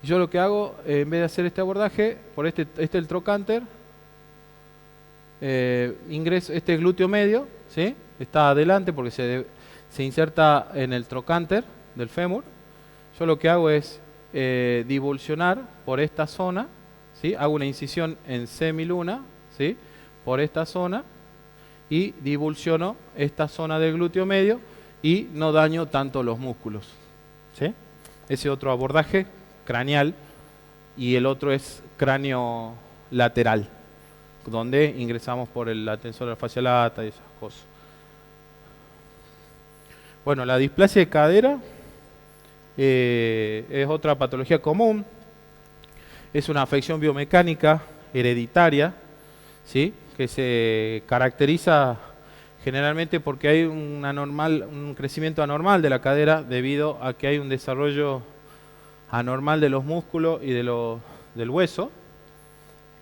Yo lo que hago, en vez de hacer este abordaje, por este es el trocánter, ingreso este glúteo medio, ¿sí? Está adelante porque se inserta en el trocánter del fémur. Yo lo que hago es divulsionar por esta zona, ¿sí? Hago una incisión en semiluna, ¿sí? Por esta zona, y divulsiono esta zona del glúteo medio y no daño tanto los músculos, ¿sí? Ese otro abordaje craneal, y el otro es cráneo lateral, donde ingresamos por la tensor de la fascia lata y esas cosas. Bueno, la displasia de cadera es otra patología común. Es una afección biomecánica hereditaria, ¿sí? Que se caracteriza generalmente porque hay un crecimiento anormal de la cadera debido a que hay un desarrollo anormal de los músculos y del hueso.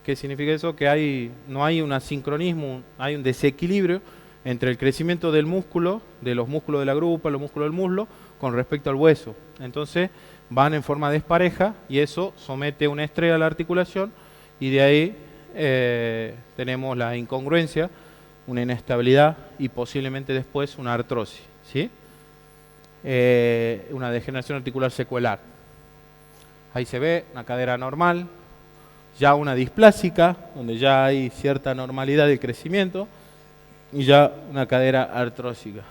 ¿Qué significa eso? Que no hay un asincronismo, hay un desequilibrio entre el crecimiento del músculo, de los músculos de la grupa, los músculos del muslo, con respecto al hueso. Entonces van en forma despareja y eso somete un estrés a la articulación, y de ahí tenemos la incongruencia, una inestabilidad y posiblemente después una artrosis, ¿sí? Una degeneración articular secuelar. Ahí se ve una cadera normal, ya una displásica, donde ya hay cierta normalidad del crecimiento, y ya una cadera artrósica.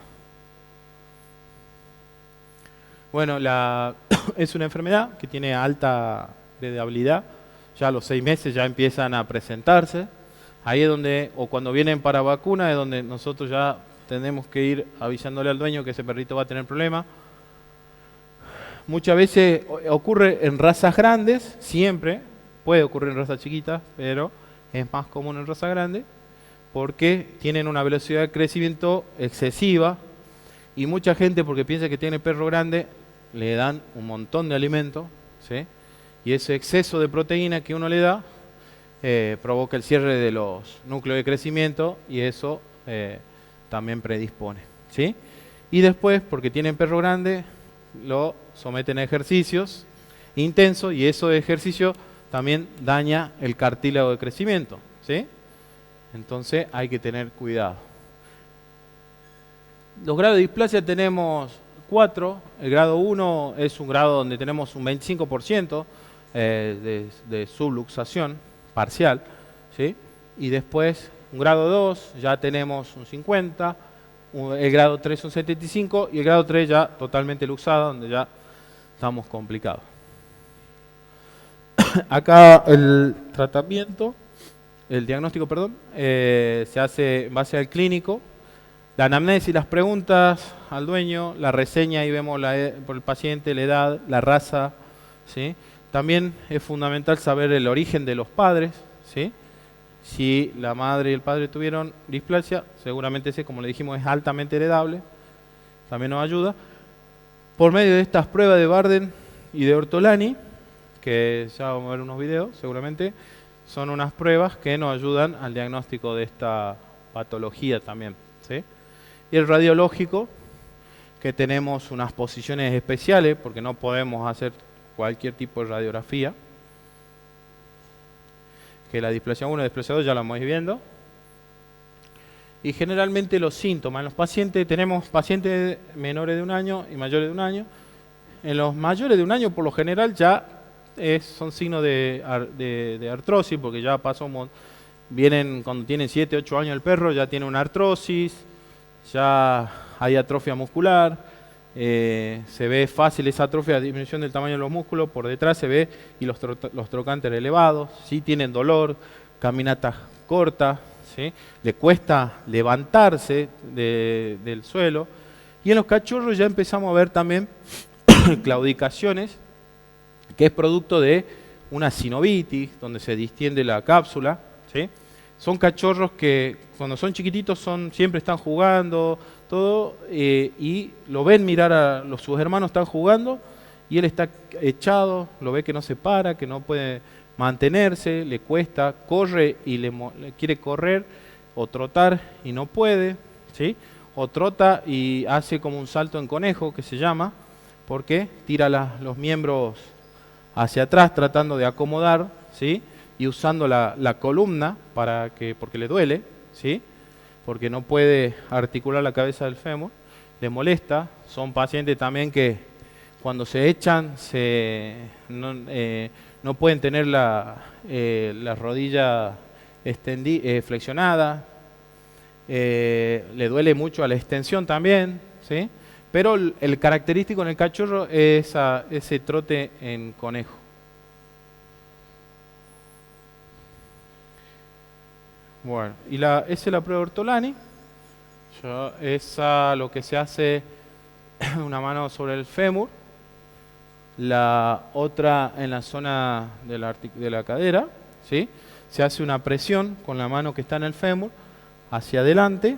Bueno, es una enfermedad que tiene alta heredabilidad. Ya a los 6 meses ya empiezan a presentarse. Ahí es donde, o cuando vienen para vacuna, es donde nosotros ya tenemos que ir avisándole al dueño que ese perrito va a tener problemas. Muchas veces ocurre en razas grandes, siempre puede ocurrir en razas chiquitas, pero es más común en razas grandes, porque tienen una velocidad de crecimiento excesiva, y mucha gente, porque piensa que tiene perro grande, le dan un montón de alimento, ¿sí? Y ese exceso de proteína que uno le da provoca el cierre de los núcleos de crecimiento, y eso también predispone, ¿sí? Y después, porque tienen perro grande, lo someten a ejercicios intensos, y esos ejercicios también daña el cartílago de crecimiento, ¿sí? Entonces hay que tener cuidado. Los grados de displasia tenemos 4. El grado 1 es un grado donde tenemos un 25% de subluxación parcial, ¿sí? Y después un grado 2 ya tenemos un 50%, el grado 3 un 75%, y el grado 3 ya totalmente luxada, donde ya estamos complicados. Acá el tratamiento, el diagnóstico, perdón, se hace en base al clínico. La anamnesis, las preguntas al dueño, la reseña, ahí vemos por el paciente, la edad, la raza, ¿sí? También es fundamental saber el origen de los padres, ¿sí? Si la madre y el padre tuvieron displasia, seguramente ese, como le dijimos, es altamente heredable, también nos ayuda. Por medio de estas pruebas de Barden y de Ortolani, que ya vamos a ver unos videos seguramente, son unas pruebas que nos ayudan al diagnóstico de esta patología también, ¿sí? Y el radiológico, que tenemos unas posiciones especiales, porque no podemos hacer cualquier tipo de radiografía, que la displasia 1 y la displasia 2 ya la vamos viendo. Y generalmente los síntomas, en los pacientes, tenemos pacientes menores de 1 año y mayores de 1 año. En los mayores de 1 año, por lo general, ya son signos de artrosis, porque ya pasó, vienen cuando tienen 7, 8 años el perro, ya tiene una artrosis, ya hay atrofia muscular, se ve fácil esa atrofia, disminución del tamaño de los músculos, por detrás se ve y los trocánteres elevados, ¿sí? Tienen dolor, caminatas cortas, ¿sí? Le cuesta levantarse del suelo, y en los cachorros ya empezamos a ver también claudicaciones, que es producto de una sinovitis, donde se distiende la cápsula, ¿sí? Son cachorros que cuando son chiquititos siempre están jugando, todo, y lo ven mirar sus hermanos están jugando, y él está echado, lo ve que no se para, que no puede mantenerse, le cuesta, corre y le quiere correr o trotar y no puede, ¿sí? O trota y hace como un salto en conejo, que se llama, porque tira los miembros hacia atrás tratando de acomodar, ¿sí? Y usando la columna porque le duele, ¿sí? Porque no puede articular la cabeza del fémur, le molesta. Son pacientes también que cuando se echan no pueden tener la rodilla flexionada, le duele mucho a la extensión también, ¿sí? Pero el característico en el cachorro es ese trote en conejo. Bueno, y esa es la prueba de Ortolani. Esa lo que se hace una mano sobre el fémur, la otra en la zona de la cadera, ¿sí? Se hace una presión con la mano que está en el fémur hacia adelante.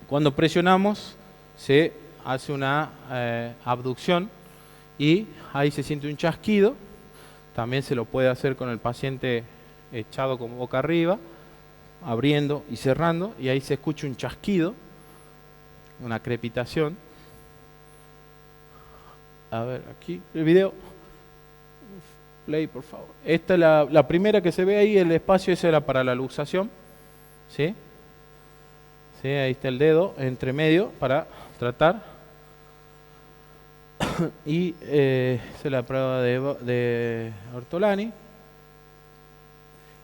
Cuando presionamos se hace una abducción y ahí se siente un chasquido. También se lo puede hacer con el paciente echado como boca arriba, abriendo y cerrando, y ahí se escucha un chasquido, una crepitación. A ver, aquí el video. Play, por favor. Esta es la primera que se ve ahí, el espacio ese era para la luxación, ¿sí? ¿Sí? Ahí está el dedo entre medio para tratar. Y esa es la prueba de Ortolani.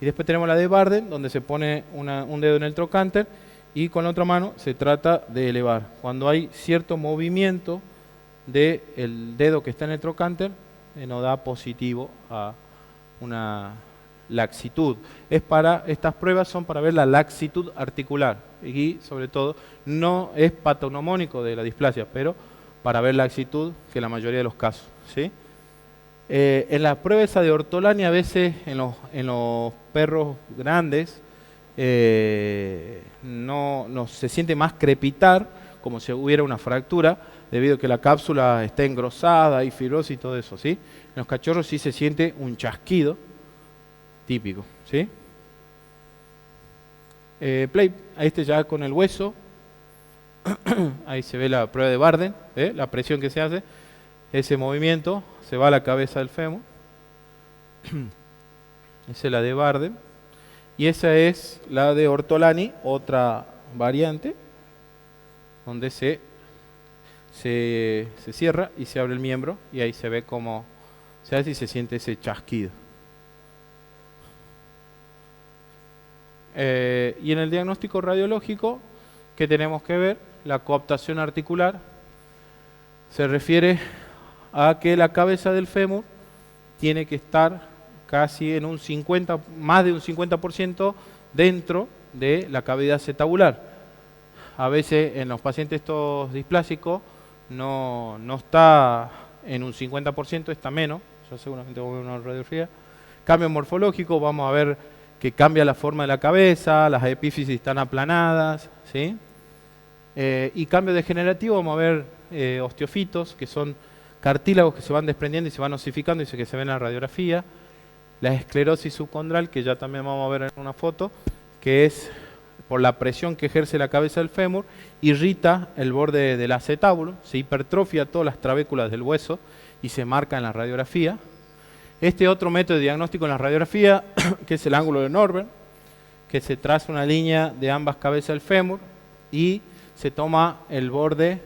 Y después tenemos la de Barden, donde se pone un dedo en el trocánter y con la otra mano se trata de elevar. Cuando hay cierto movimiento del dedo que está en el trocánter, no da positivo a una laxitud. Estas pruebas son para ver la laxitud articular y sobre todo no es patognomónico de la displasia, pero para ver laxitud, que en la mayoría de los casos, ¿sí? En la prueba esa de Ortolani, a veces en los perros grandes no se siente más crepitar, como si hubiera una fractura, debido a que la cápsula está engrosada, hay fibrosis y todo eso, ¿sí? En los cachorros sí se siente un chasquido típico, ¿sí? Play, ahí está ya con el hueso. Ahí se ve la prueba de Barden, la presión que se hace, ese movimiento, se va a la cabeza del fémur. Esa es la de Barden. Y esa es la de Ortolani, otra variante, donde se cierra y se abre el miembro, y ahí se ve cómo se hace y se siente ese chasquido. Y en el diagnóstico radiológico, ¿qué tenemos que ver? La coaptación articular se refiere a que la cabeza del fémur tiene que estar casi en más de un 50% dentro de la cavidad acetabular. A veces en los pacientes estos displásicos no está en un 50%, está menos. Yo seguramente voy a ver una radiografía. Cambio morfológico, vamos a ver que cambia la forma de la cabeza, las epífisis están aplanadas, ¿sí? Y cambio degenerativo, vamos a ver osteofitos, que son cartílagos que se van desprendiendo y se van osificando y que se ven en la radiografía. La esclerosis subcondral, que ya también vamos a ver en una foto, que es por la presión que ejerce la cabeza del fémur, irrita el borde del acetábulo, se hipertrofia todas las trabéculas del hueso y se marca en la radiografía. Este otro método de diagnóstico en la radiografía, que es el ángulo de Norberg, que se traza una línea de ambas cabezas del fémur y se toma el borde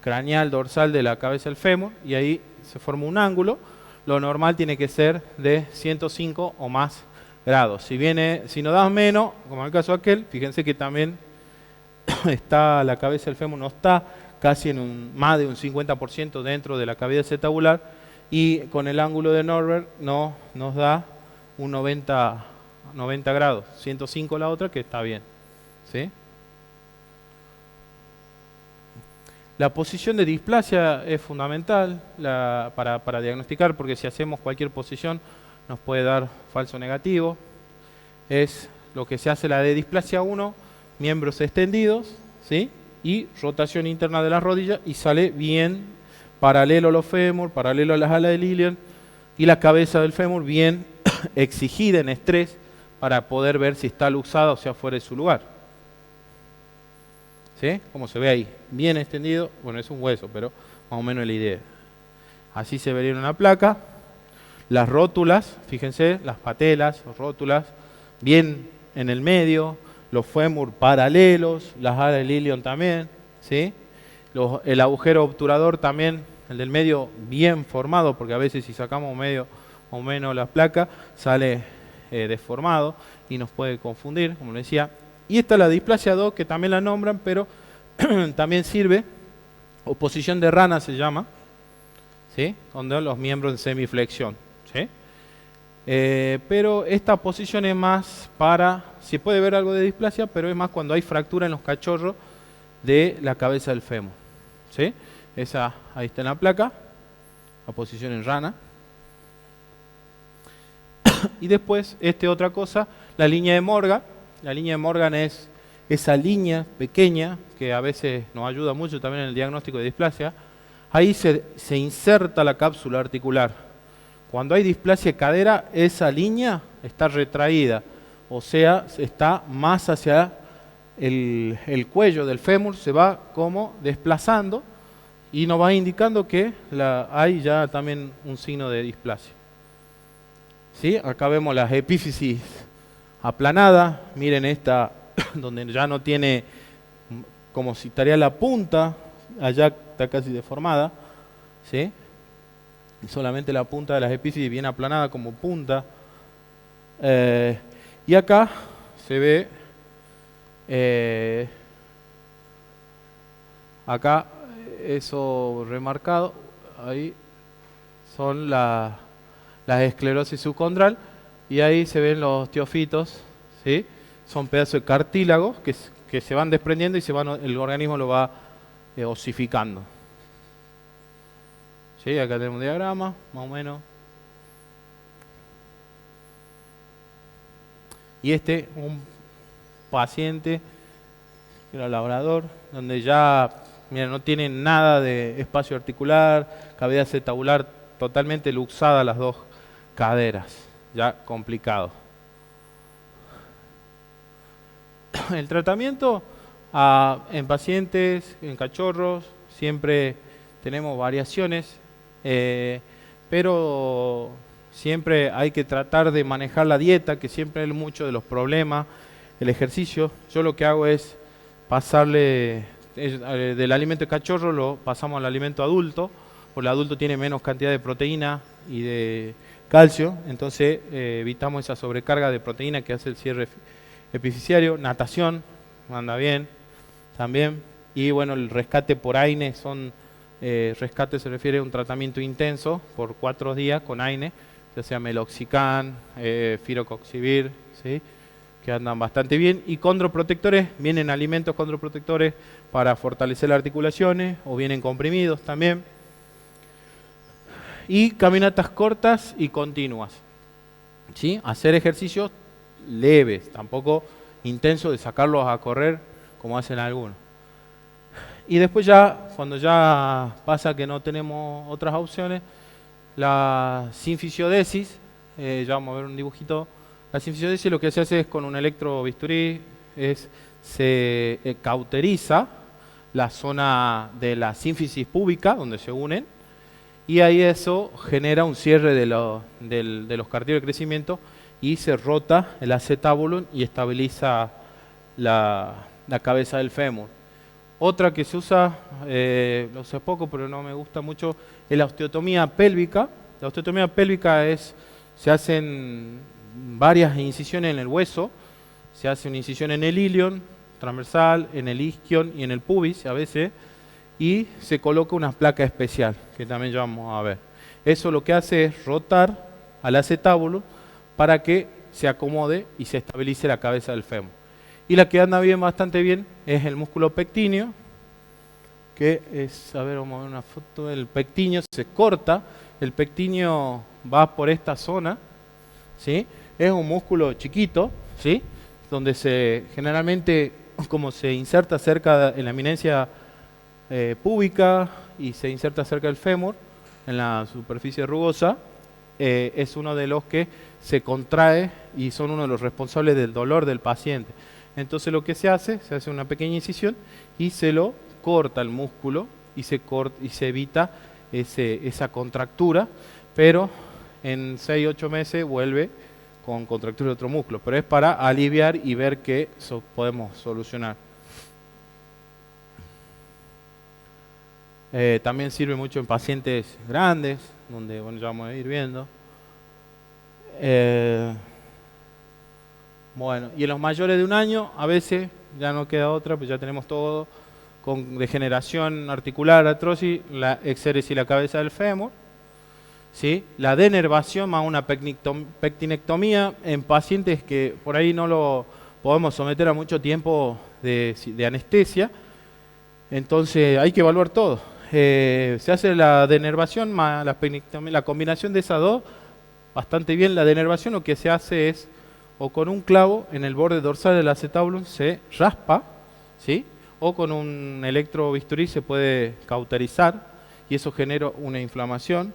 craneal dorsal de la cabeza del fémur y ahí se forma un ángulo. Lo normal tiene que ser de 105 o más grados. Si nos da menos, como en el caso de aquel, fíjense que también está la cabeza del fémur, no está casi en más de un 50% dentro de la cavidad acetabular, y con el ángulo de Norberg nos da un 90 grados, 105 la otra, que está bien, ¿sí? La posición de displasia es fundamental para diagnosticar, porque si hacemos cualquier posición nos puede dar falso negativo. Es lo que se hace la de displasia 1, miembros extendidos, ¿sí? Y rotación interna de las rodillas, y sale bien paralelo a los fémur, paralelo a las alas del ilion, y la cabeza del fémur bien exigida en estrés para poder ver si está luxada o sea fuera de su lugar. ¿Sí? Como se ve ahí, bien extendido. Bueno, es un hueso, pero más o menos la idea. Así se vería en una placa. Las rótulas, fíjense, las patelas, rótulas, bien en el medio. Los fémur paralelos, las alas del ilion también, ¿sí? El agujero obturador también, el del medio bien formado, porque a veces si sacamos medio o menos la placa, sale deformado y nos puede confundir, como les decía. Y esta es la displasia 2, que también la nombran, pero también sirve, o posición de rana se llama, ¿sí? Donde los miembros en semiflexión, ¿sí? Pero esta posición es más para, se puede ver algo de displasia, pero es más cuando hay fractura en los cachorros de la cabeza del fémur, ¿sí? Esa, ahí está en la placa, la posición en rana. Y después, otra cosa, la línea de Morgan. La línea de Morgan es esa línea pequeña que a veces nos ayuda mucho también en el diagnóstico de displasia. Ahí se inserta la cápsula articular. Cuando hay displasia de cadera, esa línea está retraída, o sea, está más hacia el cuello del fémur, se va como desplazando y nos va indicando que hay ya también un signo de displasia. ¿Sí? Acá vemos las epífisis aplanadas. Miren esta, donde ya no tiene, como si estaría la punta, allá está casi deformada, ¿sí? Y solamente la punta de las epífisis bien aplanada como punta. Y acá se ve, acá eso remarcado, ahí son las esclerosis subcondral, y ahí se ven los teofitos, ¿sí? Son pedazos de cartílago que se van desprendiendo y el organismo lo va osificando. ¿Sí? Acá tenemos un diagrama, más o menos. Y un paciente, que era labrador, donde ya, mira, no tiene nada de espacio articular, cavidad acetabular totalmente luxada las dos caderas, ya complicado. El tratamiento en pacientes, en cachorros, siempre tenemos variaciones, pero siempre hay que tratar de manejar la dieta, que siempre es mucho de los problemas, el ejercicio. Yo lo que hago es pasarle del alimento de cachorro, lo pasamos al alimento adulto, porque el adulto tiene menos cantidad de proteína y de calcio, entonces evitamos esa sobrecarga de proteína que hace el cierre epifisiario. Natación, anda bien también. Y bueno, el rescate por AINE rescate se refiere a un tratamiento intenso por 4 días con AINE, ya sea meloxicam, firocoxibir, ¿sí? Que andan bastante bien. Y condroprotectores, vienen alimentos condroprotectores para fortalecer las articulaciones, o vienen comprimidos también. Y caminatas cortas y continuas, ¿sí? Hacer ejercicios leves, tampoco intensos de sacarlos a correr como hacen algunos. Y después ya, cuando ya pasa que no tenemos otras opciones, la sinfisiodesis, ya vamos a ver un dibujito. La sinfisiodesis lo que se hace es con un electrobisturí, se cauteriza la zona de la sínfisis púbica donde se unen, y ahí eso genera un cierre de los cartílagos de crecimiento, y se rota el acetabulum y estabiliza la cabeza del fémur. Otra que se usa, lo usé poco pero no me gusta mucho, es la osteotomía pélvica. La osteotomía pélvica se hacen varias incisiones en el hueso, se hace una incisión en el ilion, transversal, en el isquion y en el pubis a veces, y se coloca una placa especial, que también ya vamos a ver. Eso lo que hace es rotar al acetábulo para que se acomode y se estabilice la cabeza del fémur. Y la que anda bien, bastante bien, es el músculo pectíneo, que es, a ver, vamos a ver una foto del pectíneo, se corta, el pectíneo va por esta zona, ¿sí? Es un músculo chiquito, ¿sí? Donde generalmente, como se inserta cerca en la eminencia púbica y se inserta cerca del fémur, en la superficie rugosa, es uno de los que se contrae y son uno de los responsables del dolor del paciente. Entonces lo que se hace una pequeña incisión y se lo corta el músculo y se evita esa contractura, pero en 6-8 meses vuelve con contractura de otro músculo, pero es para aliviar y ver que podemos solucionar. También sirve mucho en pacientes grandes, donde bueno, ya vamos a ir viendo. Bueno, y en los mayores de 1 año, a veces ya no queda otra, pues ya tenemos todo con degeneración articular, artrosis, la exéresis y la cabeza del fémur, ¿sí? La denervación más una pectinectomía en pacientes que por ahí no lo podemos someter a mucho tiempo de anestesia, entonces hay que evaluar todo. Se hace la denervación más la pectinectomía, la combinación de esas dos, bastante bien. La denervación lo que se hace es, o con un clavo en el borde dorsal del acetábulo se raspa, ¿sí? O con un electrobisturí se puede cauterizar y eso genera una inflamación.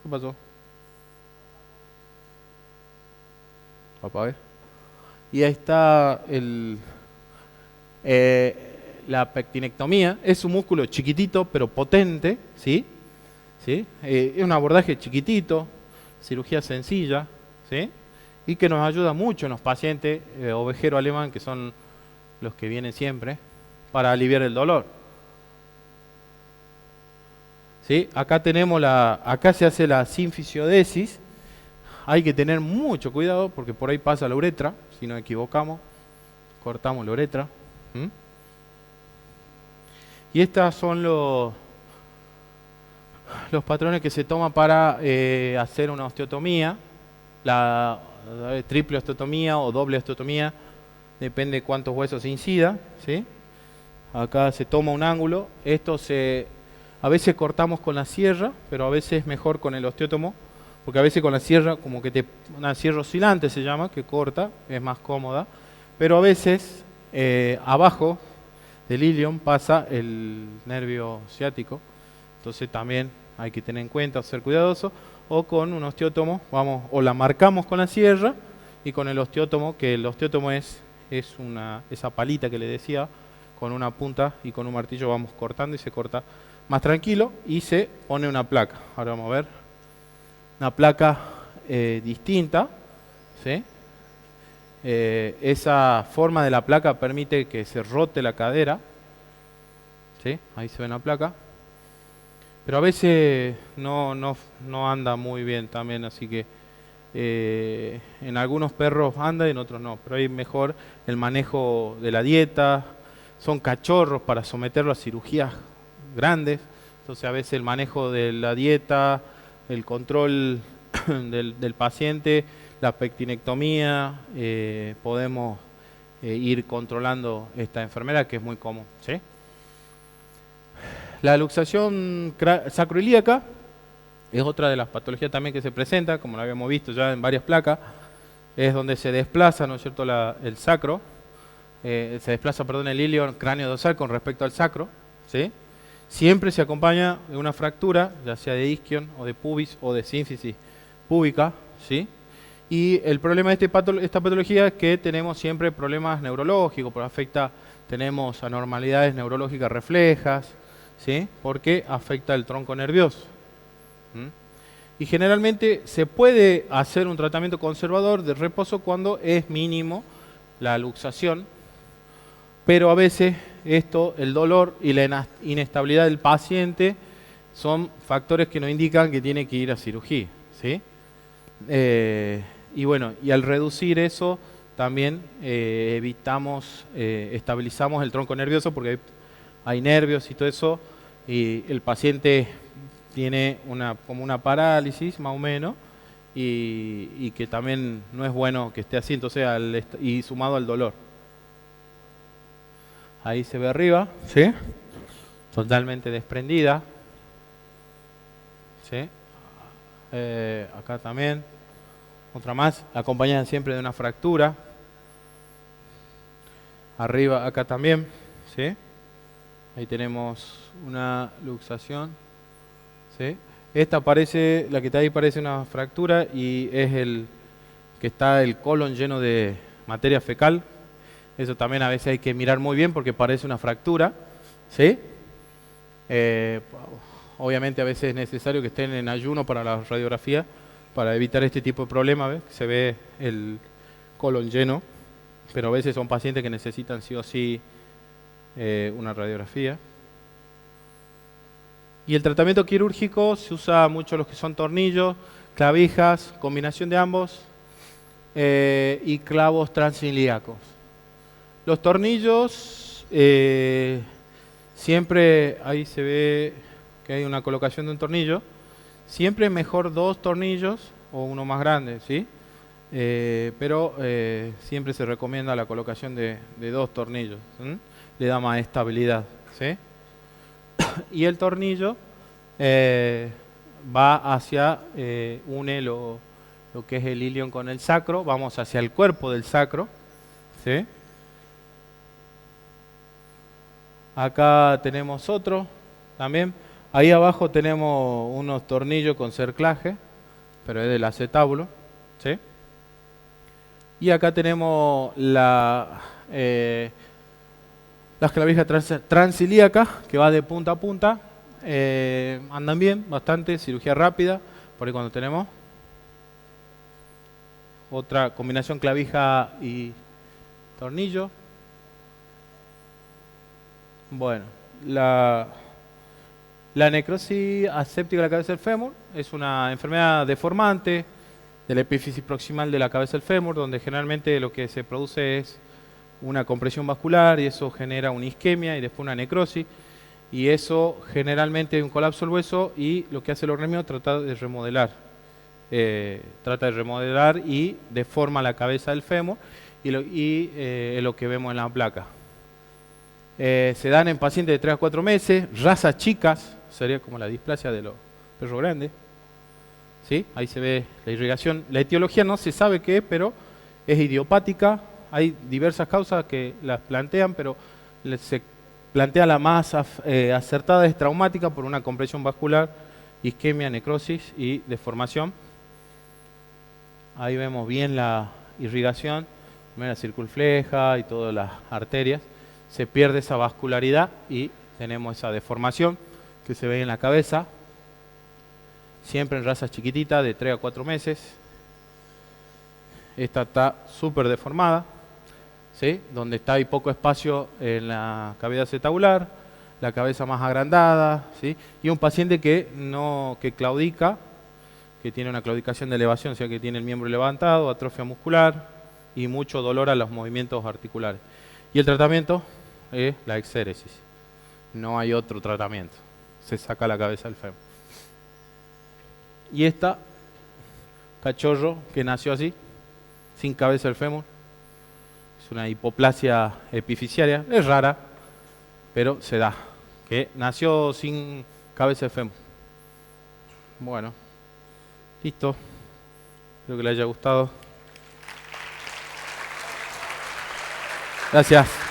¿Qué pasó? Papá, a ver. Y ahí está la pectinectomía. Es un músculo chiquitito pero potente, ¿sí? ¿Sí? Es un abordaje chiquitito, cirugía sencilla, ¿sí? Y que nos ayuda mucho en los pacientes ovejero alemán, que son los que vienen siempre, para aliviar el dolor. ¿Sí? Acá se hace la sinfisiodesis. Hay que tener mucho cuidado porque por ahí pasa la uretra, si nos equivocamos, cortamos la uretra. Y estos son los patrones que se toman para hacer una osteotomía, la triple osteotomía o doble osteotomía, depende de cuántos huesos se incida, ¿sí? Acá se toma un ángulo, a veces cortamos con la sierra, pero a veces es mejor con el osteótomo, porque a veces con la sierra, como que una sierra oscilante se llama, que corta, es más cómoda, pero a veces abajo del ilion pasa el nervio ciático, entonces también hay que tener en cuenta, ser cuidadoso, o con un osteótomo, o la marcamos con la sierra, y con el osteótomo, que el osteótomo es esa palita que le decía, con una punta y con un martillo vamos cortando y se corta más tranquilo y se pone una placa. Ahora vamos a ver una placa distinta, ¿sí? Esa forma de la placa permite que se rote la cadera, ¿sí? Ahí se ve la placa, pero a veces no anda muy bien también, así que en algunos perros anda y en otros no, pero ahí mejor el manejo de la dieta. Son cachorros para someterlo a cirugías grandes, entonces a veces el manejo de la dieta, el control del paciente, la pectinectomía, podemos ir controlando esta enfermedad que es muy común, ¿sí? La luxación sacroilíaca es otra de las patologías también que se presenta, como lo habíamos visto ya en varias placas, es donde se desplaza, ¿no es cierto?, el sacro. Se desplaza, el ilio cráneo dorsal con respecto al sacro, ¿sí? Siempre se acompaña de una fractura, ya sea de isquion o de pubis o de sínfisis púbica, ¿sí? Y el problema de esta patología es que tenemos siempre problemas neurológicos, tenemos anormalidades neurológicas reflejas, ¿sí? Porque afecta el tronco nervioso. Y generalmente se puede hacer un tratamiento conservador de reposo cuando es mínimo la luxación, pero a veces el dolor y la inestabilidad del paciente son factores que nos indican que tiene que ir a cirugía, ¿sí? Y bueno, y al reducir eso también estabilizamos el tronco nervioso porque hay nervios y todo eso, y el paciente tiene como una parálisis más o menos, y que también no es bueno que esté así, entonces y sumado al dolor. Ahí se ve arriba, ¿sí? Totalmente desprendida, ¿sí? Acá también, otra más, acompañada siempre de una fractura. Arriba, acá también, ¿sí? Ahí tenemos una luxación, ¿sí? Esta parece, la que está ahí parece una fractura y es que está el colon lleno de materia fecal. Eso también a veces hay que mirar muy bien porque parece una fractura, ¿sí? Obviamente a veces es necesario que estén en ayuno para la radiografía para evitar este tipo de problemas, ¿ves? Se ve el colon lleno, pero a veces son pacientes que necesitan sí o sí una radiografía. Y el tratamiento quirúrgico se usa mucho los que son tornillos, clavijas, combinación de ambos y clavos transilíacos. Los tornillos, siempre ahí se ve que hay una colocación de un tornillo. Siempre es mejor 2 tornillos o uno más grande, ¿sí? Pero siempre se recomienda la colocación de 2 tornillos, ¿sí? Le da más estabilidad, ¿sí? Y el tornillo va hacia, une lo que es el ilion con el sacro, vamos hacia el cuerpo del sacro, ¿sí? Acá tenemos otro también. Ahí abajo tenemos unos tornillos con cerclaje, pero es del acetábulo, ¿sí? Y acá tenemos las clavijas transilíacas, que va de punta a punta. Andan bien, bastante, cirugía rápida. Por ahí cuando tenemos otra combinación clavija y tornillo. Bueno, la necrosis aséptica de la cabeza del fémur es una enfermedad deformante de la epífisis proximal de la cabeza del fémur, donde generalmente lo que se produce es una compresión vascular y eso genera una isquemia y después una necrosis, y eso generalmente es un colapso del hueso, y lo que hace el organismo trata de remodelar y deforma la cabeza del fémur y lo que vemos en la placa. Se dan en pacientes de 3 a 4 meses, razas chicas, sería como la displasia de los perros grandes, ¿sí? Ahí se ve la irrigación. La etiología no se sabe qué es, pero es idiopática. Hay diversas causas que las plantean, pero se plantea la más acertada, es traumática por una compresión vascular, isquemia, necrosis y deformación. Ahí vemos bien la irrigación, la circunfleja y todas las arterias. Se pierde esa vascularidad y tenemos esa deformación que se ve en la cabeza, siempre en razas chiquititas de 3 a 4 meses. Esta está súper deformada, ¿sí? Donde hay poco espacio en la cavidad acetabular, la cabeza más agrandada, ¿sí? Y un paciente que claudica, que tiene una claudicación de elevación, o sea que tiene el miembro levantado, atrofia muscular y mucho dolor a los movimientos articulares. Y el tratamiento es la exéresis. No hay otro tratamiento. Se saca la cabeza del fémur. Y esta, cachorro que nació así, sin cabeza del fémur, es una hipoplasia epifisiaria, es rara, pero se da, que nació sin cabeza del fémur. Bueno, listo. Espero que les haya gustado. Gracias.